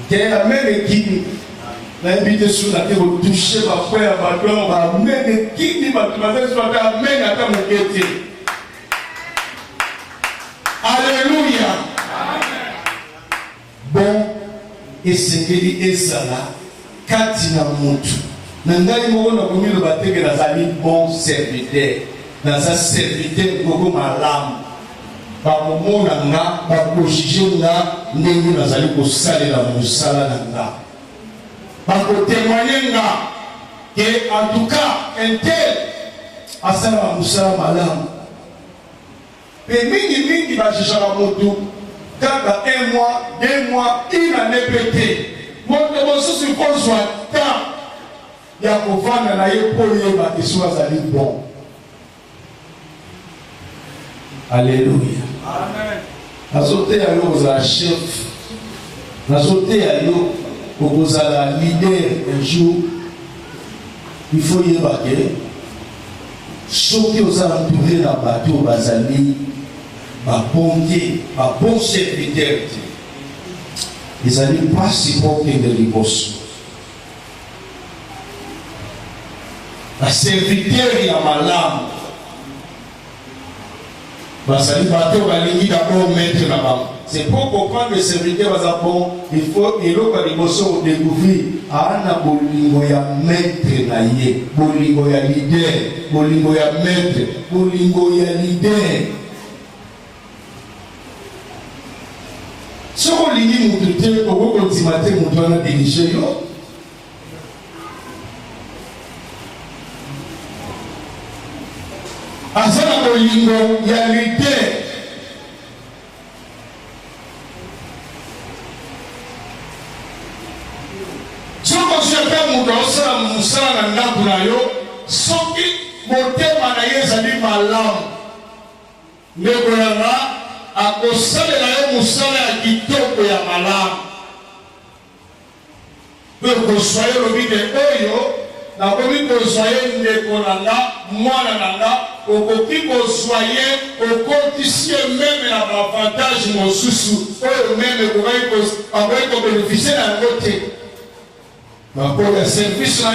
Quel amen kimi. Na invité sur la terre toucher ma frère, ma gloire, amen kimi, ma amen à ta moquette. Alléluia. Bon, et c'est que ezala. Katina mutu na ngai moko na komi lo bateke nazali bon serviteur naza serviteur koko malamu bakomona nga bakojije nga ndenge nazali kosalela mosala na nga bakotémoigne nga ke en tout cas un tel asala mosala malamu pe mingi bajijaka motu kaka 1 mois 2 mois une année pété. Moto mosusu kozwa temps ya kovanda na ye po yeba esu azali bon. Alléluia. Amen. Nazoteya yo kozala chef, nazoteya yo kozala leader un jour. Il faut yeba ke soki ozala entouré na bato bazali babonge babon serviteur. Ils allaient pas si bon que de l'impossible. La serviteur ya malamu. Basali bateau balingi d'abord mettre là-bas. C'est pour comprendre le serviteur bon, il faut et l'autre liboso découvrir ana bolingo ya maître na ye, bolingo ya leader, bolingo ya maître, bolingo ya leader. Soko lingi mutu te ko timate mutu ana diriger yo. Azana bolingo ya leader. Musala na ndako na yo soki motema na ye ezali malamu ndeko yanga akosalela yo mosala ya kitoko ya malamu mpe kozwa ye lobi de oyo nakomi kozwa ye ndeko na nga mwana na nga okoki kozwa ye okotisi ye meme na baavantage mosusu oyo meme akoki kobeneficie na yango te pour le service là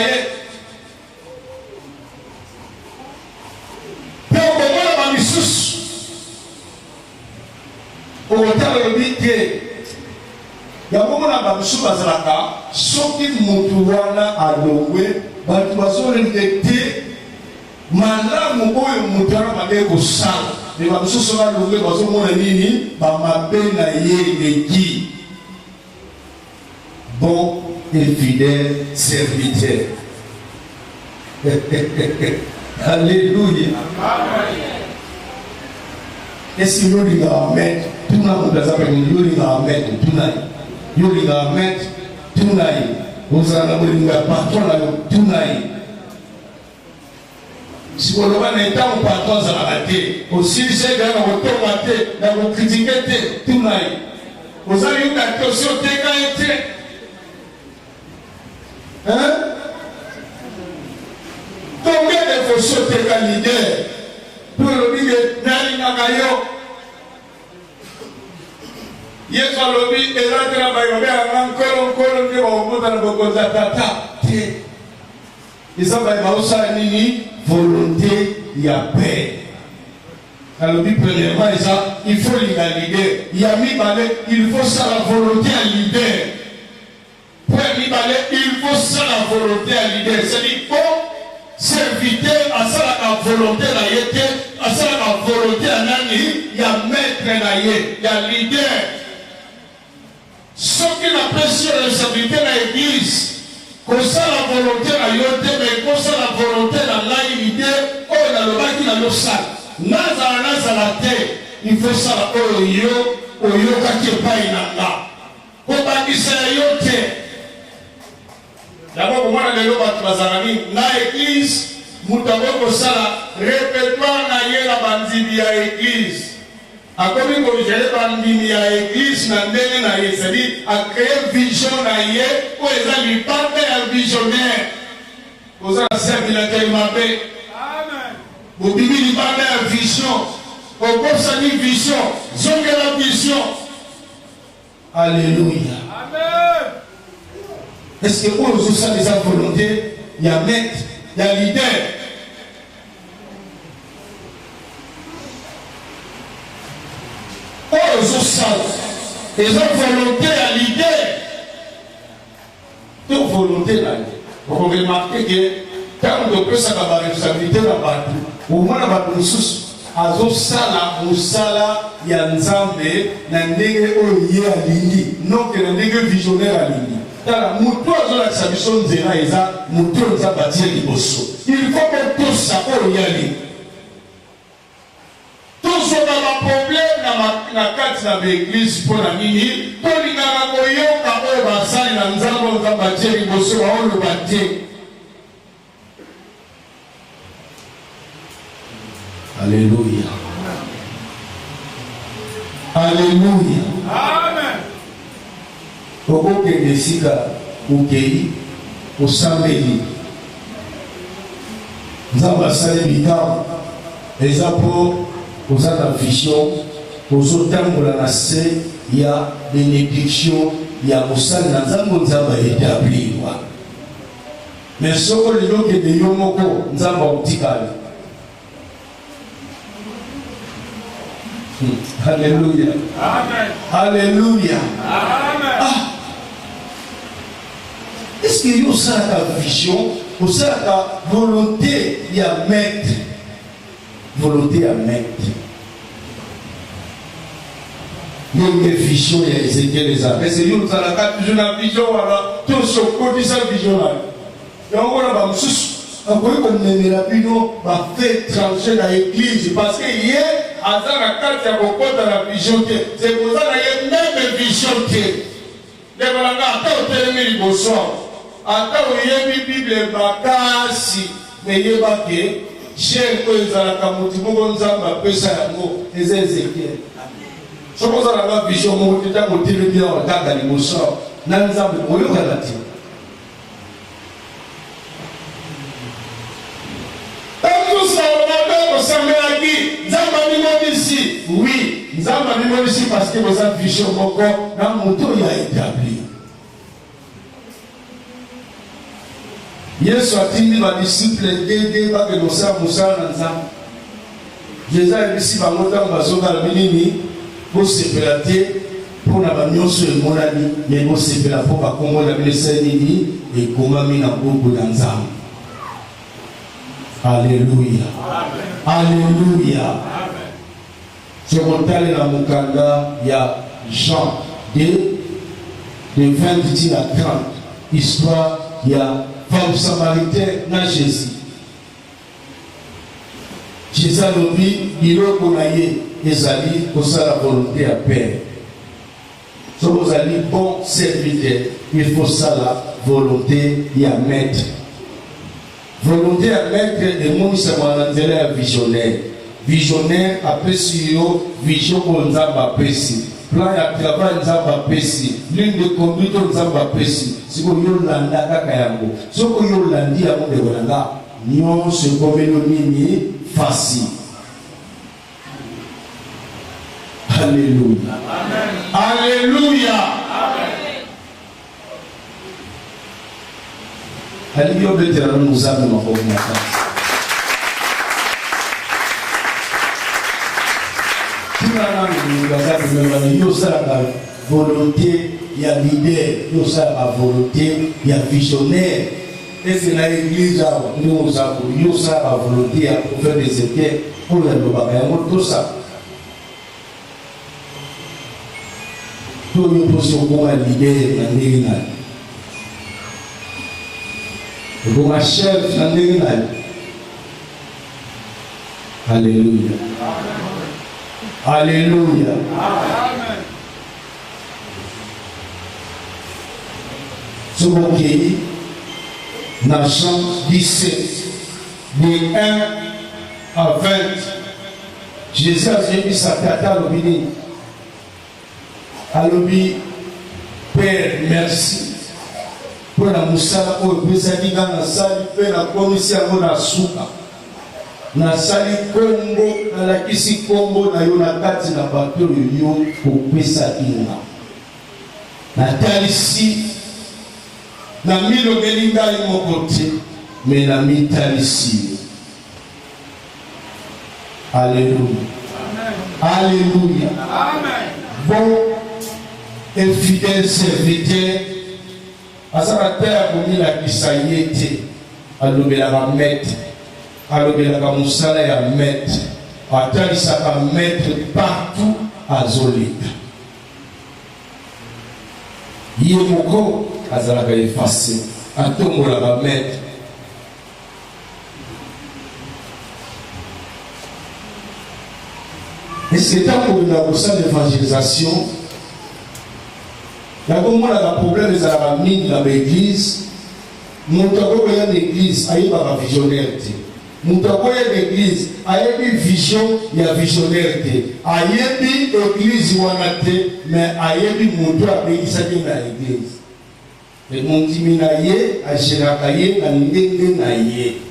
pour comment la missus pour le bité ya comment la missus bazalaka soki mutu wana alongwe batu bazolengete malamu oyo mutu wana mabe kosala mais la missus wana alongwe bazomona nini bamabe na ye leki bon et fidèle serviteur. Alléluia. Est-ce que nous l'avons amen? Tout le monde nous l'avons amen. Nous l'avons amen. Tout le monde nous avons patron. Si vous avez un temps où patron ça va rater, aussi c'est que vous avez vous critiquer tout le monde. Vous avez une attention dégaine. Hein? Combien de fonctions de leader pour le dire Nali Nagayo? Yesu alobi elatra bayobe encore de baomuta na bokoza tata. Isa bayosa nini volonté ya paix. Alobi premièrement ça il faut le leader. Yami balé il faut ça la volonté à leader. Il faut ça la volonté à leader. C'est-à-dire qu'il faut serviteur à ça la volonté à yété, à ça la volonté à nani, il y a maître à yé, il y a leader. Ce qui n'a pas sur le serviteur à l'église, comme ça la volonté à yété, mais comme ça la volonté à la leader, oh il y a le bas qui n'a pas ça. Naza la terre, il faut ça la oyo, kaki pas inanga. Pour bâtir yote. D'abord, pour moi, les gens qui dans l'église, nous avons répertoire la bandit à l'église. A comme il gère bandit à l'église, c'est-à-dire à créer vision pour les alliés, pas un visionnaire. Vous avez servi la terre Amen. Vous vivez pas une vision. Vous avez une vision. Vous avez la vision. Alléluia. Amen. Est-ce que vous avez des volontés? Il y a maître, il y a leader. Vous avez volonté à leader. Toute volonté là. Vous remarquez que quand on peut savoir la responsabilité là partout, au moins la batusus azo sala musala ya nzambe na ndenge oye alingi non que na ndenge visionnaire alingi. Tala mutu azola sabiso nzela eza mutu nza batie liboso. Il faut que tout ça oyali. Tout ce dans ma problème na kati na l'église pour la nini, to lingana koyoka oyo basali na nzambe nza batie liboso ba olo batie. Alléluia. Alléluia. Amen. Pourquoi que les sika ou pays au samedi nous avons salé bidam les apôtres aux vision aux autant de la nation il y a bénédiction il y a au sein de nous avons établi Mais ce que les gens qui de Yomoko, nous avons tiré. Alléluia. Amen. Alléluia. Amen. Ah. Est-ce que vous avez ta vision, vous avez ta volonté à mettre? Volonté à mettre. Il y a une vision, il y a Ézéchiel les arts. C'est vous avez toujours la vision, voilà. Tout ce qu'on dit, cette vision-là. Et on va encore comme on fait trancher dans l'église parce que hier, à la carte, il y a beaucoup de la vision. C'est pour ça qu'il y a même vision. Les voilà, attends, on termine le soir. Attends, il y a une Bible, bakasi, mais il y a que j'ai que la camoufle, mon zamba, pesa yango, les Ézéchiel. Je pense à la vision, mon état, mon télévision, on regarde dans l'émotion. Nanzamba, on le regarde. Oui, nous avons ici parce que vous avez vision encore dans mon tour, il a établi. Hier soir, il m'a disciple d'aider parce que nous sommes ensemble. Jésus a ici, ma montagne, ma zone à minini, pour se pélater, pour la manion sur le monde, mais pour se pélater, pour la commun, la ministère, et comment mina beaucoup d'ensemble. Alléluia. Alléluia. C'est mon talent dans mon candidat, il y a Jean 2, de 20 à 30. Histoire, il y a femme samaritaine dans Jésus. Jésus a dit, il a dit, Ezali, pour ça la volonté à paix. Si vous allez bon serviteur, il faut ça la volonté à mettre. Volonté à mettre le monde c'est un visionnaire. Visionnaire après sur vision qu'on a apprécié. Plan à travail nous a apprécié. Ligne de conduite nous a apprécié. Si vous y landa kakayango, si vous y landi à mon développement, nous se comménons facile. Alléluia. Alléluia. Alléluia. Vétéran nous a mis en place. Nous avons volonté, il y a l'idée, nous avons volonté, il y a visionnaire. Et c'est dans l'église, nous avons volonté pour faire des étés pour les bagages, tout ça. Tout le monde se voit l'idée dans l'église. Pour ma chef dans l'église. Alléluia. Alléluia. Amen. Ce mot qui est dans Jean 17, de 1 à 20, Jésus a dit sa tata à l'obéi. À l'obéi, Père, merci. Pour la moussala, pour le président dans la salle, pour la commission de la souka. Nasali kombo na lakisi kombo na yo na kati na bato yo kopesa inga natalisi na milobeli ngai moko te me na mitalisi. Alléluia. Alléluia. Amen. Bon et fidèle serviteur azala terre komi la kisayete alobela ba maître. Alors que la musala ya maître, atalisaka maître partout à Zolika. Yemoko azalaka effacé, atombolaka maître. Et c'est un pour la salle d'évangélisation. Il y a comme un problème des aramines dans l'église. Nous avons une église, il y a une visionnaire. Mutakoye l'église, ayebi vision ya visionnaire te. Ayebi église wana te, mais ayebi mutu abekisaki na église. Et mon timina ye, ashiraka ye, na ndenge na ye.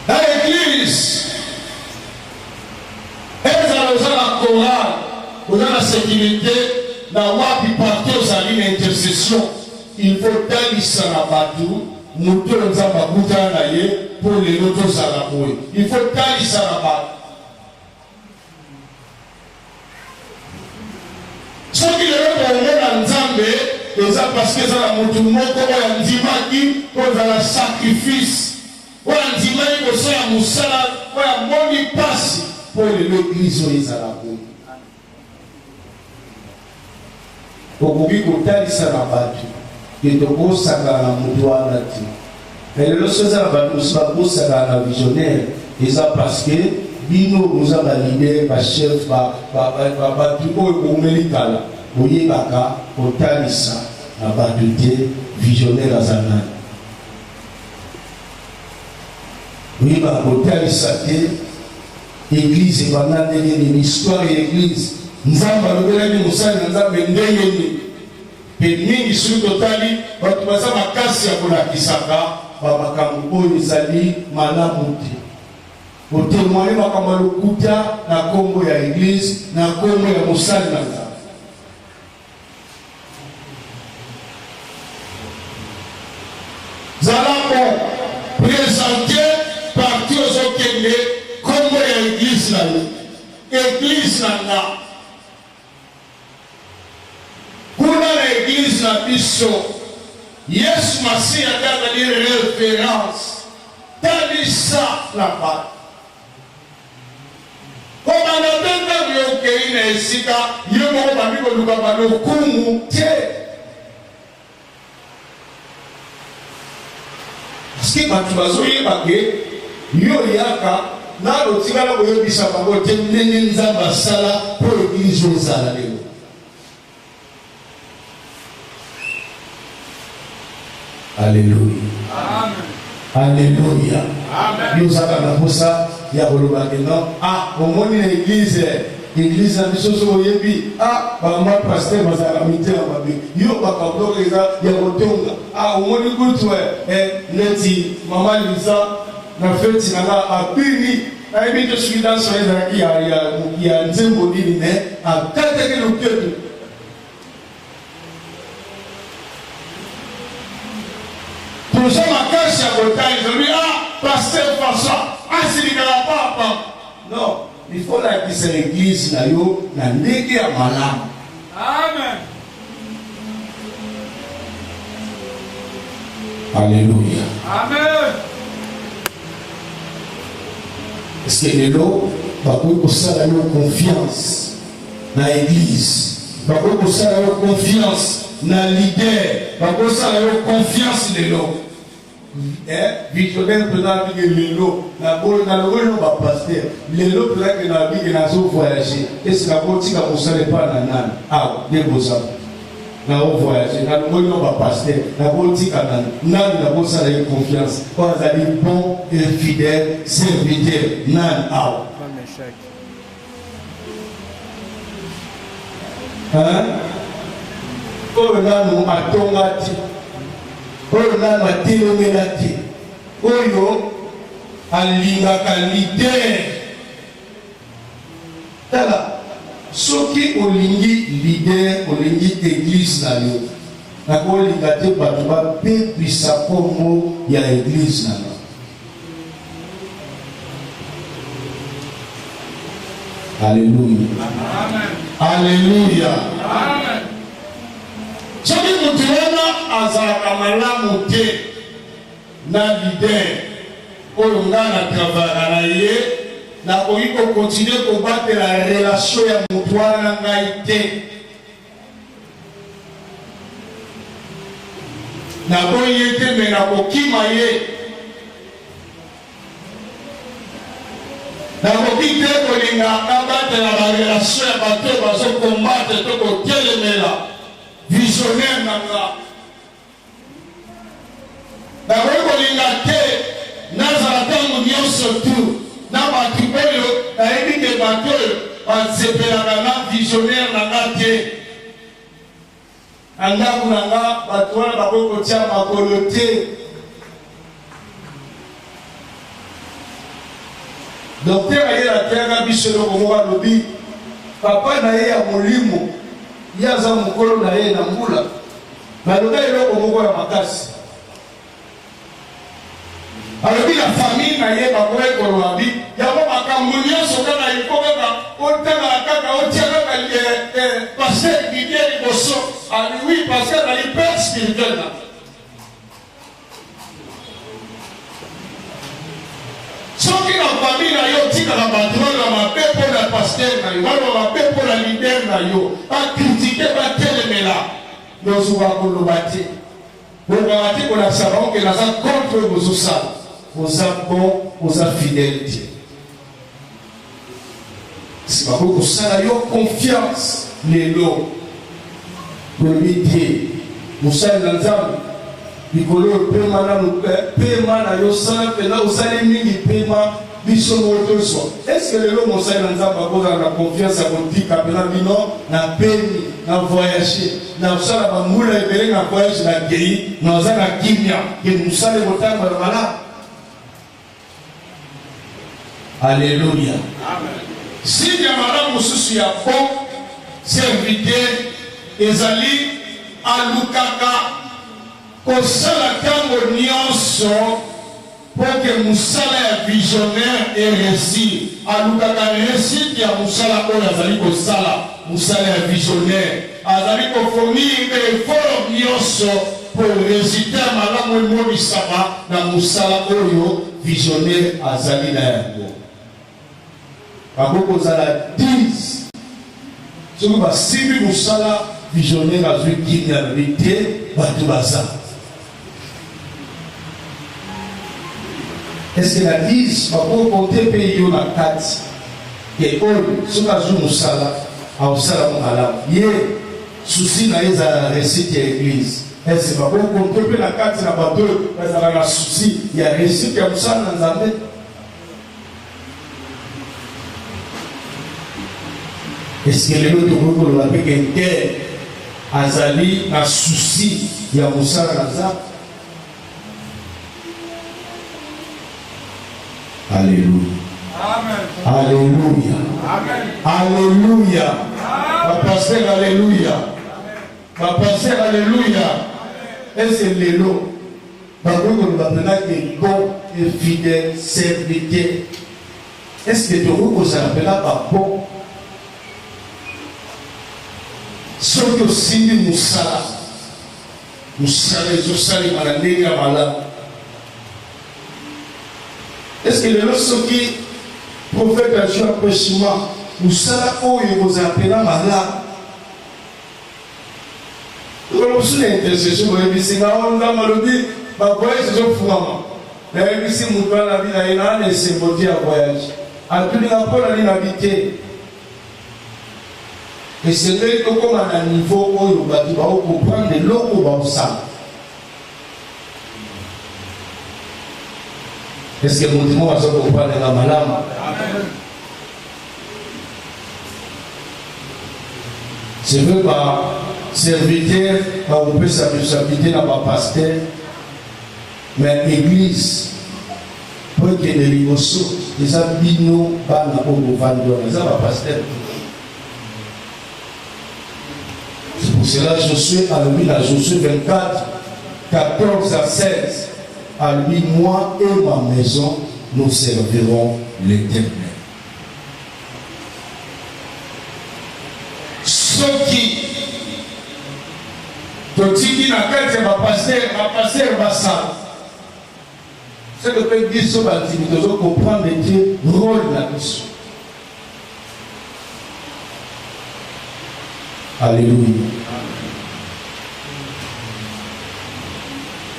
Dans l'église, elle a la chorale, on a la sécurité, na wapi parti aux alliés d'intercession. Il faut talisa na batu, moto nzamba kuta na ye, pour les autres salaboué. Il faut talisa na batu. Ce qui est là, Nzambe, c'est parce que ça a montré moko ya ndimaki pour la sacrifice. Voilà ndimaki pour ça ya musala, voilà moni passe pour l'église aux salaboué. Okoki kotalisa na batu ke tokosaka na moto wana te mais lelo so eza na bato mosusu bakosaka na visionnaire eza parce que bino boza balider bachef bato oyo boumeli kala boyebaka kotalisa na bato te visionnaire aza nani boyebaka kotalisa te église ebanda ndenge nini histoire ya église Nzamba alobelaki mosali na Nzambe ndenge nini pe mingi soki totali bato baza makasi ya kolakisaka bamakambo oyo ezali malamu te otémoine makambo ya lokuta na kombo ya église na kombo ya mosali na Nzambe zala bon présente parti ozokende kombo ya église na yo église na nga kuna na église na biso Yesu Masihi akaka ni référence talisa la bato komanda tenda yokei na esika ye moko bami koluka balokumu te parceke bato bazoyeba ke yo yaka nalo tikala koyebisa bango te ndenge Nzambe asala mpo église oyo ezala lelo Alléluia. Amen. Alléluia. Amen. Nous avons pour ça, il y a le non. Ah, au moins l'église, l'église a des choses au yebi. Ah, moi pasteur, moi ça a mis à ma vie. Yo pas quand il y a rotonga. Ah, au moins le goût neti maman Lisa na fête na la abini. Na ibi to suis dans ce qui a nzembo dini ne a kata ke le peuple. Nous sommes à cache à côté, ils ont dit, ah, pasteur François, ah, c'est le papa. Non, il faut la que c'est l'église, là, yo, la négé à malam. Amen. Alléluia. Amen. Est-ce que les lots, pour ça, la confiance dans l'église, pour ça, la confiance dans leader, pour ça, la confiance des lots. Visionnaire peut-être que l'élo, na le pasteur, l'élo peut-être que la vie n'a pas voyagé. Est-ce que la politique a posé pas dans nan? Ah, des beaux hommes. Na voyagé, na le pasteur, la politique a nan n'a pas la confiance. Pas d'aller bon et fidèle serviteur nan ah. Hein? Oh là nous attendons. Oyo na matelomela te oyo alingaka leader tala soki olingi leader olingi église na yo nakolinga te bato bapepisa kombo ya église na yo Alléluia. Amen. Alléluia. Amen. Soki mutu wana azalaka malamu te na leader oyo nga na travaka na ye nakoki kokontinue kobatela relation ya mutu wana ngai te nakoyi ye te me nakokima ye nakoki te kolinga nabatela barelation ya bato oyo bazokombate to kotelemela visionnaire nanga nakoki kolinga te nazala ntango nyonso tu na bato oyo nayebi ke bato oyo basepelaka na visionnaire nanga te na ndako nanga bato wana bakoki kotia makolo te docteur ayela tiaka biso eloko moko alobi papa na ye ya molimo ye aza mokolo na ye na mbula baloba eloko moko ya makasi alobi na famille na ye bakoki koloba bi yango makambo nyonso kaka ekokaka otala kaka otia kaka paster didie liboso ali wi paster ali père spirituel na soki na famille na yo otikaka bato baloba mabe mpo na paster na yo baloba mabe mpo na lider na yo bakritike batelemela yozuka koloba te bokaka te kolakisa bango ke naza contre oyo bozosala oza bon oza fidèle te si bakoki kosala yo confiance lelo lobi te mosali na nzambe likolo oyo pema nanu pema na yo sala mpena osali mingi pema biso moko tozwa estce lelo mosali na nzambe akozala na confiance ya kotika mpena bino na pemi na voyage na kosala bambula ebele na voyage na kei na oza na kimia ke mosali kotambola malamu. Alléluia. Si ya malamu mosusu ya bon serviteur ezali alukaka kosala ntango nyonso mpo ke mosala ya visionnaire eréussi alukaka réussite ya mosala oyo azali kosala mosala ya visionnaire azali kofournir effort nyonso mpo résultat ya malamu emonisama na mosala oyo visionnaire azali na yango. Bakoki kozala 10 soki basimbi mosala visionnaire azwi kimia na te bato baza. Est-ce que la 10 bakoki konte mpe yo na kati ke oyo soki azwi mosala aosala mo malamu ye susi na ye ezala réussite ya église. Est-ce que bakoki konte mpe na kati na bato oyo bazala na susi ya réussite ya mosala na nzambe? Est-ce que lelo tokoki koloba mpe kente azali na susi ya mosala na nzambe? Alléluia. Amen. Alléluia. Amen. Alléluia. Pasteur, alléluia. Pasteur, alléluia. Est-ce que lelo bakoki koloba mpena ke bon et fidèle serviteur? Est-ce que tokoki kozala mpena babon soki osimbi mosala ezosalema na ndenge ya malamu? Est-ce que lelo soki prophète azwi approchement mosala oyo ekozala mpena malamu tokolomosu na intercession boyebisinga ondama alobi bavoyage ezofungama nayebisi moto wana bi na ye naana esembo ti ya voyage atulinga mpo na nini abi te esengeli tokóma na niveau oyo bato baokomprendre eloko baosala. Est-ce que moto moko aza komprendre nga malamu? Je veux ba serviteur baopesa responsabilité na bapaster mais église po ekende liboso eza bino bana oyo bovandi wana eza bapaster. C'est pour cela Josué a mis dans Josué 24, 14 à 16. A lui, moi et ma maison, nous servirons l'Éternel. Soki totiki na kati ya bapaster basala. C'est que peut dire sur l'activité, nous devons comprendre le rôle de la mission. Alléluia.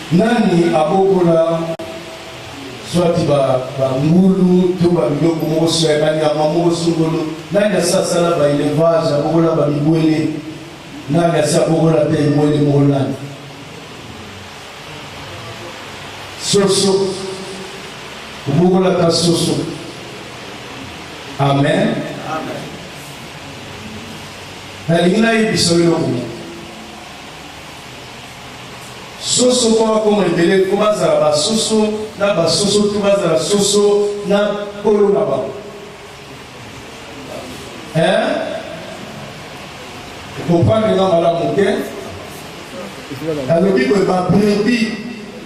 Nani abokola swati ba ngulu to ba biloko moko so ya nyama moko sungolo nani asasala ba élevage abokola ba mibwele nani asabokola te mwele molani soso abokola ta soso. Amen. Amen. Na yebisa eloko soso kwa koma ebele ko bazala basoso na basoso to bazala soso na kolo na ba comprendre dans malamu te alobi boye babrebi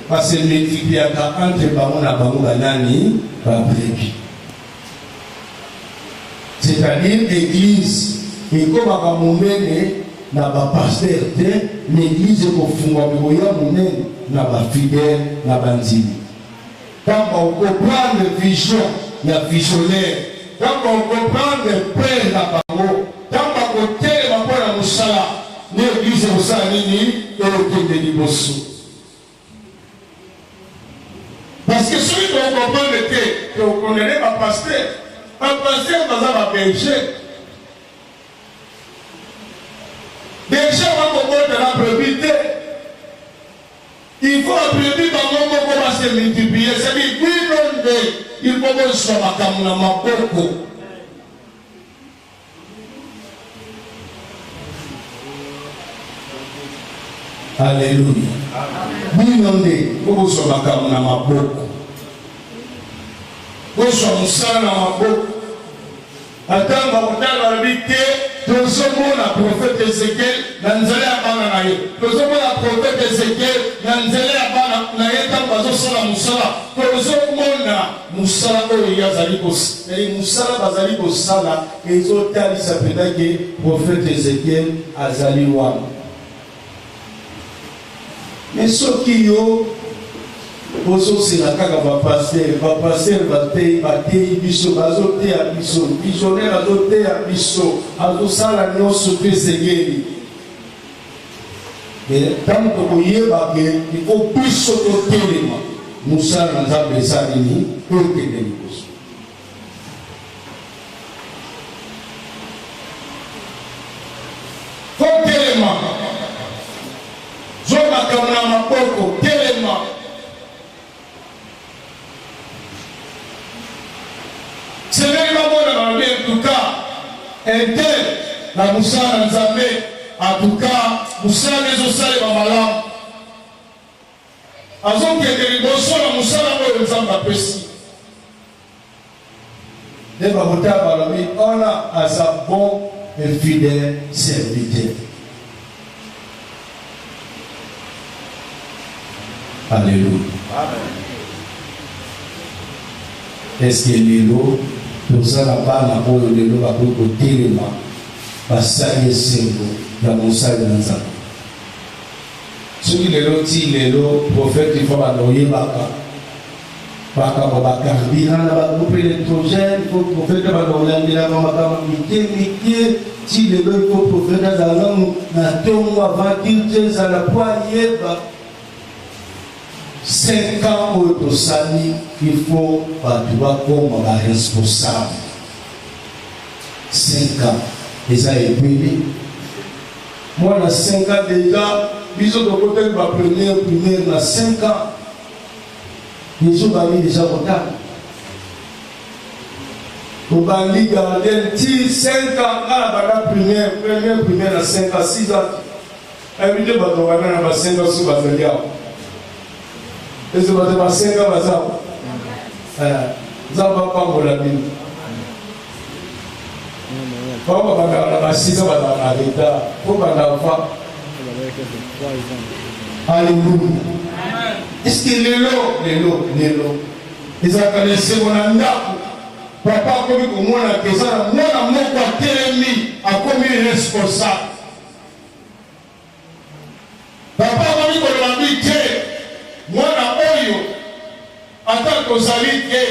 base multipliaka entre bango na bango banani babrebi. C'est-à-dire l'église ekomaka monene na bapaster te, l'église ekofungwa mikoya monene na bafidèle na bandimi. Quand on comprend la vision, il y a visionnaire. Quand on comprend le père na bango, quand on comprend la bonne à Moussala, l'église Moussala nini et le kende liboso. Parce que celui qui comprend le thé, que vous connaissez ma pasteur va berger. Berger va comprendre la brebis. Il faut apprendre comment se multiplier. C'est-à-dire, il faut que ce soit ma maboko. Alléluia. Il faut que ce soit ma maboko. Koso musala na maboko atanga mutala babite tozomona prophète Ezekiel na nzela ya bana na ye tozomona prophète Ezekiel na nzela ya bana na ye tango bazosala musala tozomona musala oyo yazali kosala musala bazali kosala ezotalisa pendake prophète Ezekiel azali wana mais soki yo bozosela kaka bapaster batei biso bazoteya biso visionnaire azoteya biso azosala nyonso mpe esengeli ntango tokoyeba ke ifo biso totelema mosala na nzambe esali nini tokende liboso. Totelema zwa makambo na maboko telema. C'est même pas bon dans le en tout cas, aider la Moussa Nzambe, en tout cas, Moussa les osales va malade. Azon qui est de l'immotion, la Moussa la Nzambe a précis. Les Babota Balami, on a à sa bon et fidèle serviteur. Alléluia. Est-ce que l'élo tozala bana oyo lelo bakoki kotelema basali esengo ya mosali na nzambe soki lelo ti lelo prophète ifo bana oyebaka bakaba bakarbira na bagroupe électrogène ifo prophète bana olandelaka makambo mike ti lelo ifo prophète azala na ntongo aventure te ezala po ayeba 5 ans au Tosani, il faut comme la responsable. 5 ans. Et ça est payé. Moi, dans 5 ans déjà, ils ont côté de ma première, dans 5 ans. Ils ont déjà comptable. Au Bali Gardien, 5 ans, la première, dans 5 ans, 6 ans. Et puis, on va dans 5 ans sur Bazalia. Et c'est pas de 5 ans, ça va pas pour la vie. Pourquoi on a 6 ans à l'État? Pourquoi on a pas? Alléluia. Est-ce que l'élo, ils ont connaissé mon anda? Papa, comme on a fait ça, moi, on a télémi à comme responsable. Papa, comme on a dit, mwana oyo ata kozali te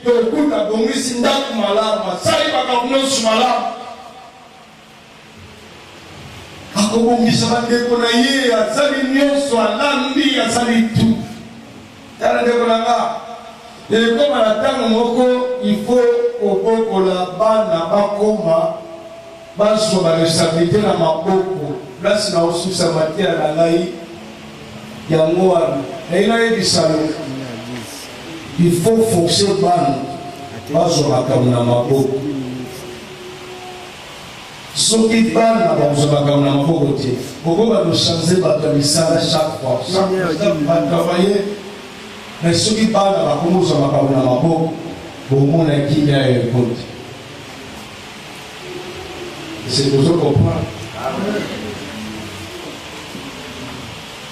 tokuta bongisi ndako malamu asali makambo nyonso malamu akobongisa bandeko na ye asali nyonso alambi asali tu tala ndeko na nga ekoma na ntango moko ifo kobokola bana bakoma bazwa baresponsabilité na maboko place na osusa mateya na ngai yango wana il faut forcer bana bazwa makambo na maboko soki bana bazwa makambo na maboko te okoka kochange bato ya misala chaque fois batravaille mais soki bana bakomozwa makambo na maboko bomona kimia ya ekote c'est besoin comprendre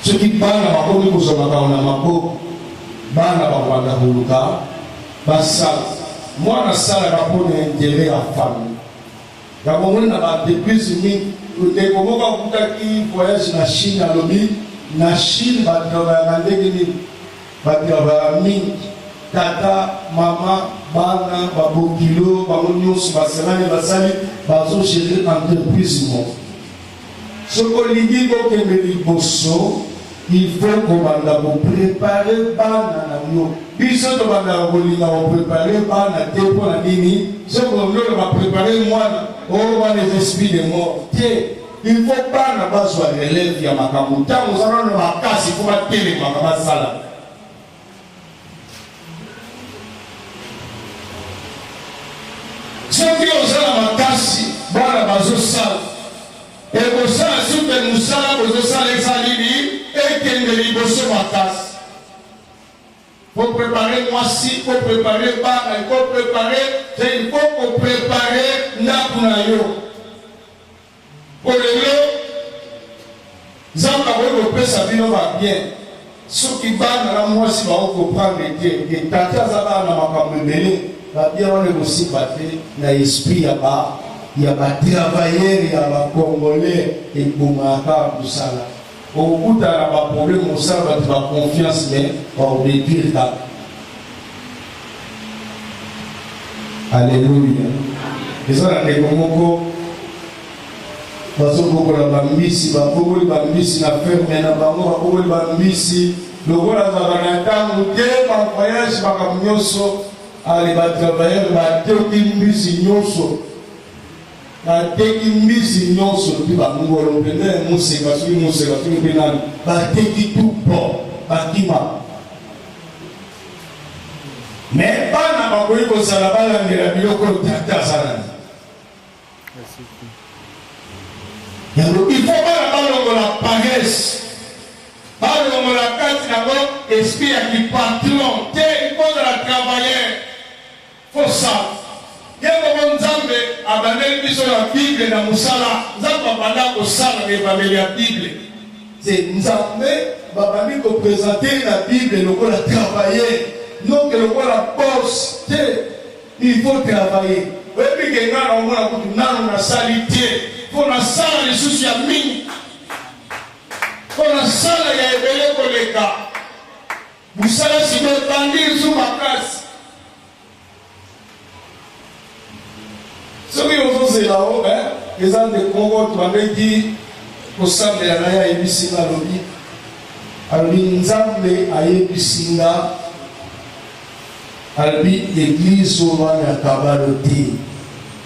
soki bana bakomi kozongaka na maboko bana bakwanda koluka basala mwana asalaka mpona intere ya famille yango moni na badeprise mingi ndeko moko akutaki voyage na Chine alobi na Chine bato bayaka ndenge nini bato baya mingi tata mama bana babokilo bango nyonso baselani basali bazogere entreprise moko soki olingi kokende liboso il faut kobanda koprepare bana na yo biso tobandaka kolinga koprepare bana te mpo na nini soki ololo baprepare mwana oyo wana esprit de mort te il faut bana bazwa relève ya makambo ntango ozala na makasi mpo batelemaka basala soki ozala makasi bana bazosala ekosala supe mosala bozosala eza nini ekende liboso makasi faut préparer mwasi faut préparer bana il faut préparer ndako na yo olelo nzambe akoki kopesa bino babien soki bana na mwasi bakokomprendre te etate aza bana na makambo ebele babien wana ekosimba te na esprit ya batravailleur ya bacongolais ebomaka mosala okutana baproblème mosala bato baconfiance me baobetire kaka alleluya eza na ndeko moko bazobokola bambisi babokoli bambisi na ferme na bango babokoli bambisi lokola azaka na ntango te bavoyage makambo nyonso ale batravailleur bateki mbisi nyonso bateki mbisi nyonso mpe bangolo mpende museka soki mpe nani bateki tout bon bakima me bana bakoki kozala balandela biloko tata azalani yango il faut bana balongola paresse balongola kati nango esprit ya kipatron te ikozala travailleur fo sala yeko nzambe abandeli biso na Bible na musala nzambe abanda kosala ebameli ya Bible c'est nzambe babandi koprésenter na Bible lokola travailler non que lokola boss te il faut travailler webi kenga na omona kutu nano na sali te pour na sala lisusu ya mingi pour na sala ya ebele koleka musala sime bandi lisusu makasi soki ozozela o eza ndeko moko tobandeki kosambela na ye ayebisinga alobi nzambe ayebisinga alobi eglize oyo wana ya kabalo te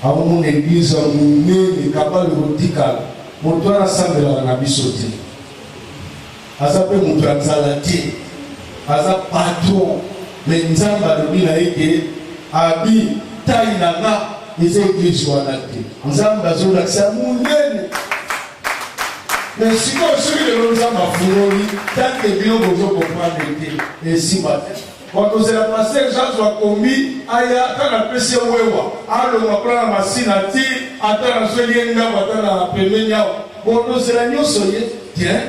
akomona eglize ya monene kabalo ekotikala moto wana asambelaka na biso te aza mpe moto ya nzala te aza patron me nzambe alobi na ye ke abi tai na nga eza eglise wana te nzambe azolakisa monene me sikoyo soki lelo nzambe afungoli tanke bino bozokomprendre te esimba te watozela paster jean twakombi aya ata na pesi ya wewa alongwa mpona na masina ti ata na zweli ye ndambo ata na pembeni awa botozela nyonso ye tien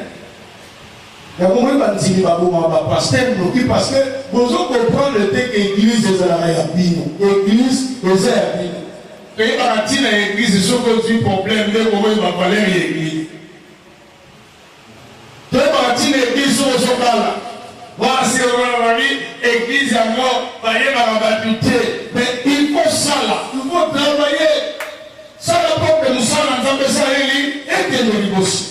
yango moi bandimi baboma bapaster noki parce que bozokomprendre te ke eglise ezalaka ya bino eglise eza ya bino toyebaka ntina ya eglise soki ozwi problème nde kokoyeba valeur ya eglise toyebaka ntina ya eglise soki ozokala wasi wana babi église yango bayebaka bato te mais il faut sala il faut travailler sala mpope mosala nzambe esaleli ekende liboso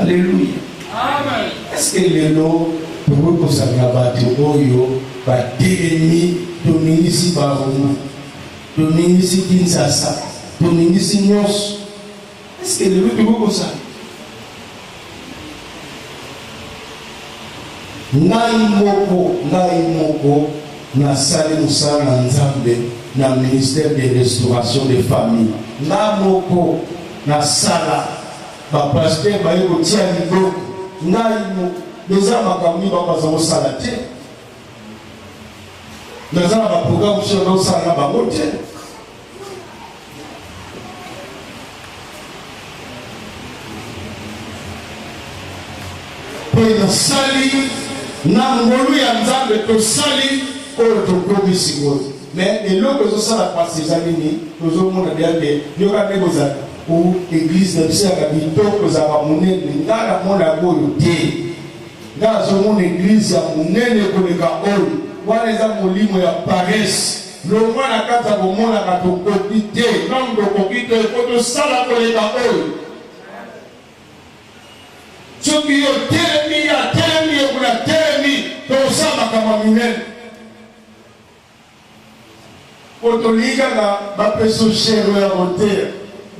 alléluia amen est-ce que lelo tokoki kosanga bato oyo batelemi toningisi baroma toningisi Kinshasa toningisi nyonso est-ce que lelo tokoki kosala ngai moko nasali mosala na nzambe na ministère de restauration de famille nga moko nasala bapaster baye kotia liboko ngai moko eza makambo bakoza kosala te naza na baprogramme so naosala na bango te tosali na ngolu ya nzambe tosali oyo tokomi sikoyo mais eloko ezosala pasi ezali nini tozomona deake yoka nde kozala o église na biso yaka bitoko ezalaka monene ngai namona yango oyo te ngai azomona église ya monene koleka oyo wana eza molimo ya parese longwa na kati ya komonaka tokoki te ntango tokoki te po tosala koleka oyo soki yo telemi ya telemi ekuna telemi tosala makambo minene po tolingaka bapeso shere ya koteya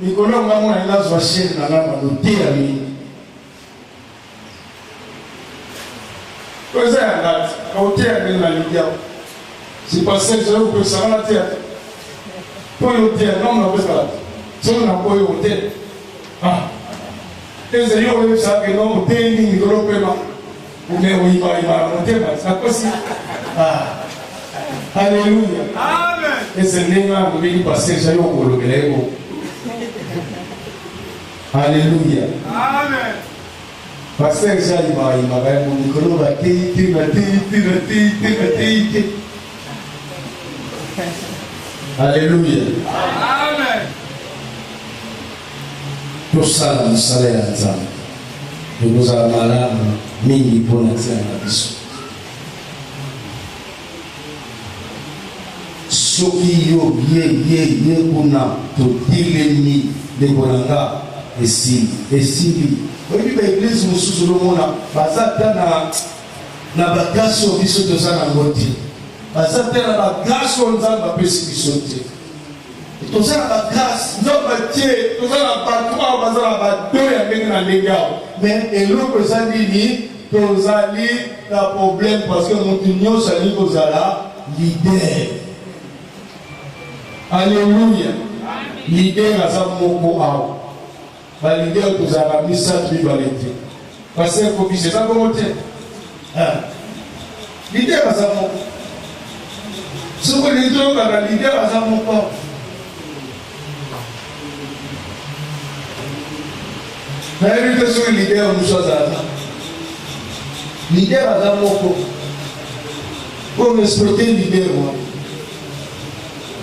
mikolo nga mona ngazwa shere na ngamba loteya mingi koza ya ngati kaoteya ndenge na lidiao sipasel zoyo kupesanga na teya po yoteya ngamona kopesala soki na po yo oteya eze yo oyebisaka no oteyi mingi mikolo pema ume oyimayimala motema nakosi Alléluia. Amen. Et c'est l'élément que nous passons sur le Alléluia. Amen. Parce que j'ai dit, il m'a dit, mon micro va Alléluia. Amen. Tout ça, nous sommes ensemble. Nous avons malade, mini pour nous faire la vie. Soki yo ye kuna totilemi lekonanga esili oyebi baeglise mosusu lomona baza ta na bagasi oyo biso toza nango te baza te na bagasi oyo nzambe apesi biso te toza na bagasi nzambe atie toza na bato awo baza na bato ya ndenge na ndenge awo mais eloko eza nini tozali na problème parce que motu nyonso alingi kozala lider. Alléluia. L'idée à sa moko awo. Ba l'idée que za ba misa bibalete. Parce que ko bise ça comment te. L'idée à sa moko. Ce que les gens ont l'idée à sa moko. La vérité sur l'idée à nous chose à ça. L'idée à sa moko. Pour respecter l'idée moi.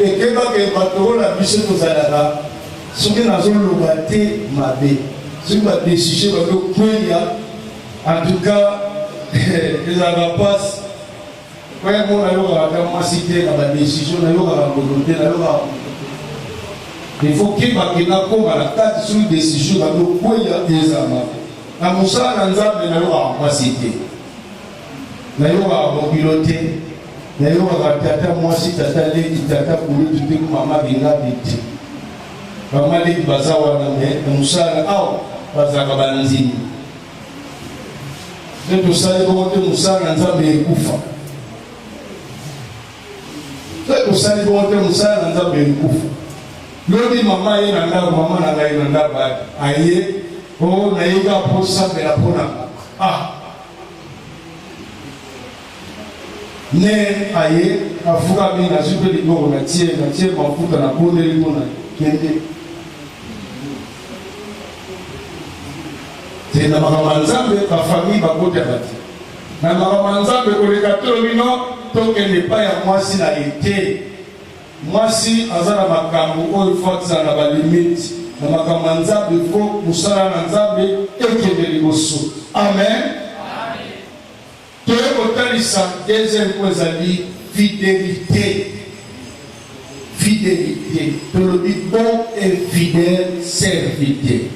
Et que la mission nous a là, ce que nous avons lobaté mabe, ce que la décision en tout cas, les avapaces, quand on a eu cité la décision, on a eu il faut qu'il y ait la carte sur une décision, on a eu des amas. La moussa n'a pas cité. On a eu piloté. Nayo tata mwasi tata leki tata kulu tuti mama binga biti mama leki bazawa na me musala au bazaka banzini ndio sasa kwa musala nzambe ekufa ndio sasa kwa musala nzambe ekufa lodi mama yena nda mama na ngai nda ba aye o na yiga posa bela pona ne aye afuka mi na zupe ligongo na tie mafuta na bonde limona kende tena makamanzambe ka famille bakote bati na makamanzambe koleka tolo bino tokende pa ya mwasi na ete mwasi azala makambo oyo fotsa na balimiti na makamanzambe fo musala na nzambe ekende liboso amen. Deuxième point, c'est fidélité. Fidélité. Tout le dit bon et fidèle serviteur.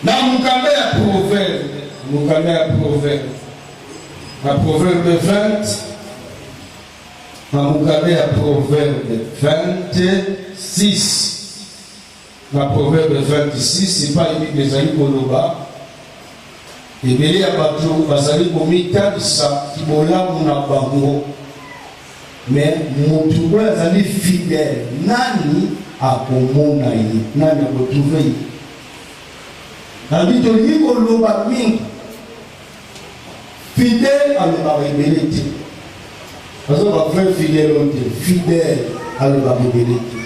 Dans mon caméra à proverbe. La proverbe 20. Dans mon caméra à proverbe 26. La proverbe 26, c'est pas une des amis Koloba. Ebele ya bato bazali komitalisa kibolamu na bango mais motu oyo azali fidèle nani akomona ye nani akotrouve ye nabi tolingi koloba mingi fidèle alobaka ebele te azoba vrai fidèle oyo te fidèle alobaka ebele te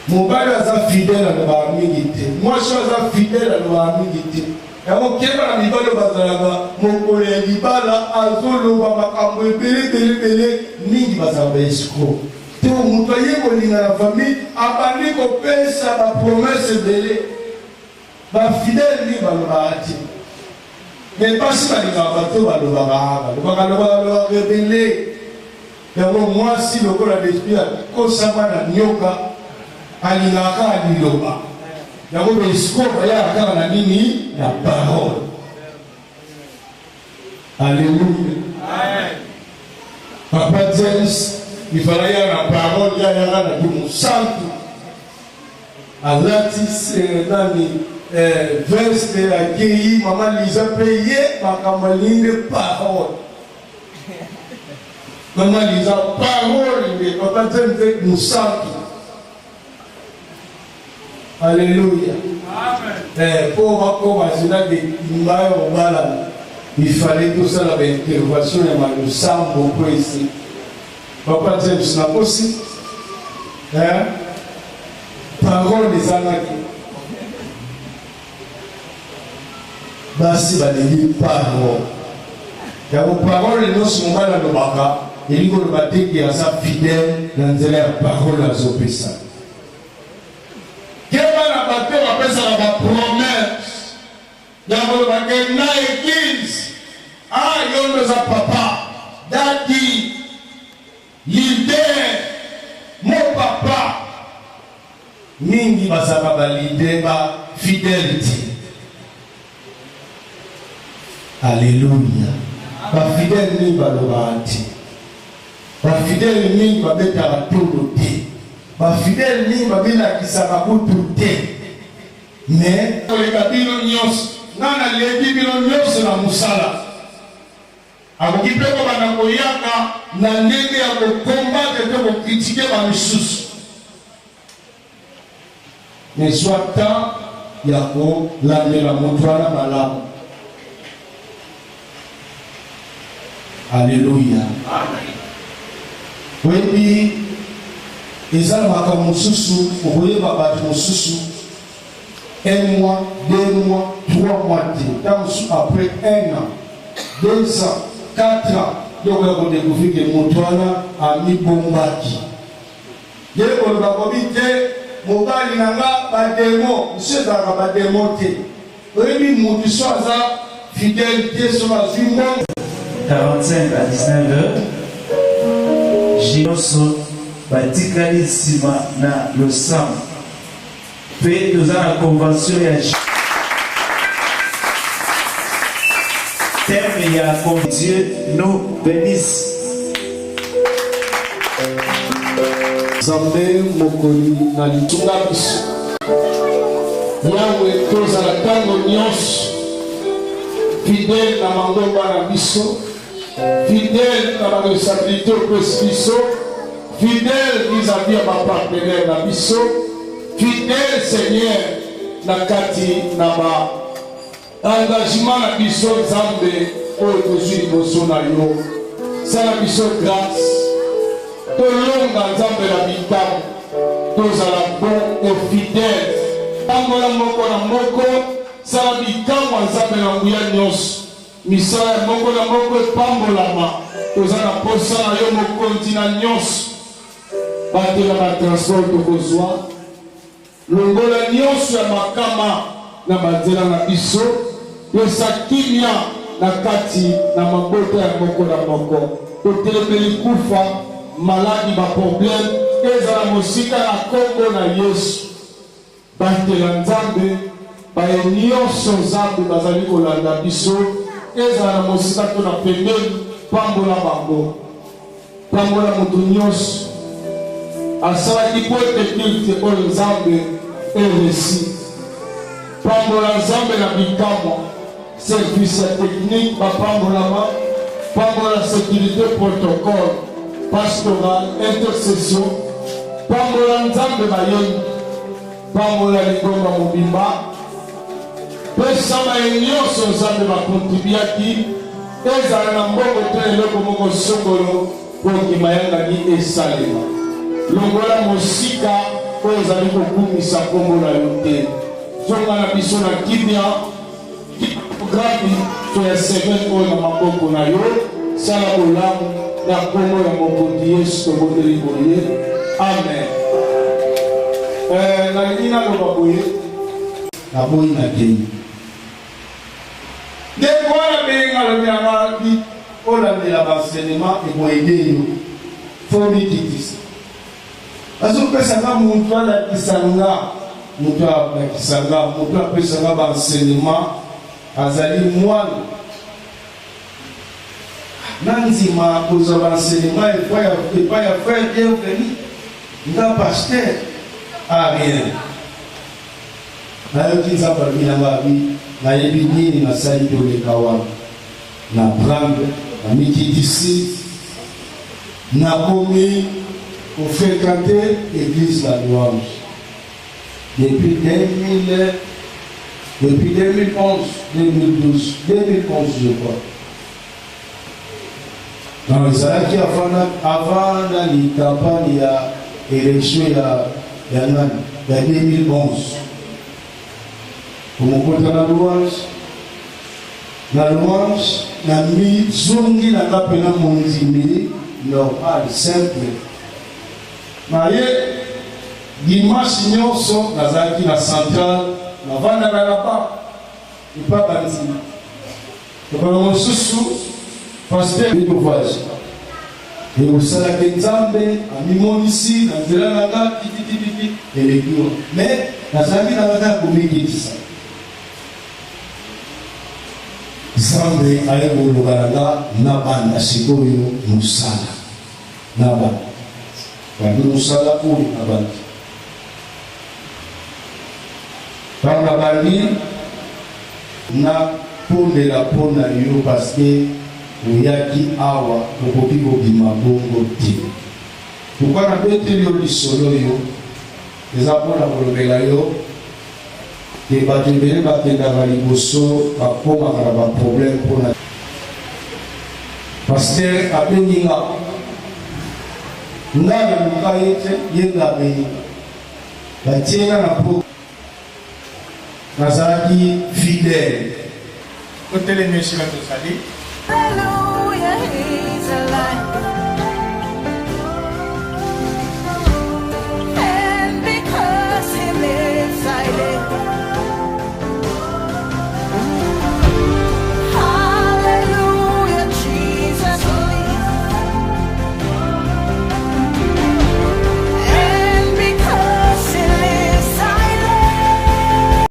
mobali aza fidèle alobaka mingi te mwasi aza fidèle alobaka mingi te yango keba na mibale bazalaka mokolo ya libala azoloba makambo ebele mingi bazalaka esiko te moto aye kolinga na famille abandi kopesa bapromese ebele bafidele mingi balobaka te me mpasi balingaka bato balobaka lobaka ebele yango mwasi lokola l'esprit akosama na nyoka alingaka aliloba yango besiko bayaka kaka na nini na parole. Alléluia. Papa James ifalaya na parole ya yanga na Mungu santu alati nani verse akei mama Lisa paye makambalinde parole. Mama Lisa parole de Papa James Musantu. Alléluia. Amen. Pour commencer de Mbayo Bala, il fallait tout ça la intervention de Manu Sambo pour ici. Papa James n'a pas aussi. Parole des Anaki. Basi baleli parole. Ya parole nous sommes dans le baka. Il faut le battre qui est sa fidèle dans la parole à Zopesa. Quelle est la bataille à faire ça la promesse? Il y a une église. Ah, il y a papa, daddy, leader, mon papa. Mingi basaka ba leader ba fidélité. Alléluia. Ba fidèle ni ba lobati. Ba fidèle ni ba beta ba tolote. Ba fidèle ni ba bila kisaka kututé. Mais les kabilo nyos nana le bibilo nyos na musala. Akokipe ko bana koyaka na ndenge ya combattre te ko critiquer ba misusu. Mais soit temps yako la montrana malamu. Alléluia. Amen. Oui, ils ont marqué mon sous-sous, vous voyez ma mon sous-sous. 1 mois, 2 mois, 3 mois, après 1 an, 2 ans, 4 ans, donc on a découvert que mon toit a mis bombaki. Il y a un mobali nanga ba démon, monsieur Zara ba démonté. Oui, mon soisa fidélité sur la zumba. 45 à 19 heures. Jinoso batikali sima na le sang. Puis nous avons la convention ya thème ya comme Dieu nous bénisse. Zambe mokoli na litunga biso yawe tozala ntango nyonso fidèle na mangomba na biso, fidèle na baresponsabilité opesi biso, fidèle vis-à-vis ya bapartenaire na biso, fidèle Seigneur na kati na engagement na biso Nzambe oyo tozwi liboso na yo. Sala biso grâce tolonga Nzambe na bitamu tozala bon et fidèle tangola moko na moko sala bikamwa Nzambe na nguya nyonso misala ya moko na moko epambolama tozala posa na yo mokonzi na nyonso batela batransport tokozwa longola nyonso ya makama na banzela na biso pesa kimia na kati na mabota ya moko na moko totelemeli kufa maladi ba problème ezala mosika na kombo na Yesu batela Nzambe baye nyonso Nzambe bazali kolanda biso ezala na mosika to na pembeni pambola bango pambola moto nyonso asalaki po technique oyo Nzambe eresi pambola Nzambe na bikamwa service technique bapambolama pambola sécurité protocole pastoral, intercession, pambola Nzambe bayoni, pambola ligomba mobimba, pesa nyonso Nzambe bakontribuaki, ezala na mbongo te eloko moko songolo po ngima yangani esalema. Longola mosika oyo ezali kokumisa kombo na yo te. Zonga na biso na kimia, gravi to ya semaine oyo na maboko na yo sala bolamu na kombo ya mokonzi Yesu tobondeli boye amen. Nalingi naloba boye naboyi na kei ndenge wana benga lobelanga olandela baenseignement ekoyede yo fo mititisa azopesanga muntu alakisanga mutu apesanga baenseignement azali mwana nanzima kozwa baenseignement epai ya frère bienvenu nga paster rien nayoki nzambe alobinanga abi nayebi nini nasali toleka wana na prendre na mititisi nakomi kofréquenter l'église la louange depuis 2011 je crois. Donc ezalaki avant nani campagne ya élection ya 2011 komokota na louange na mizongi na nga pena mondimi normal simple naye dimanche nyonso nazalaki na central navandaka na ba epa bandima tokolo mosusu paster etovage ekosalaki nzambe amimonisi na nzela na nga tititititi elekio mais nazalaki na kaka komikitisa nzambe ayekoloba na nga na banda sikoyo mosala na banda bandi mosala oyo na bandi banga bandi na pondela mpona yo paske oyaki awa okoki kobima bongo te pourkui nabeteli yo lisolo yo eza mpona kolobela yo ke bato ebele bakendaka liboso bakomaka na baproblème mpona paster abengi nga naluka ye te ye nga abengi batienga na po nazalaki fidèle otelemi esika tozali Hallelujah, he's alive.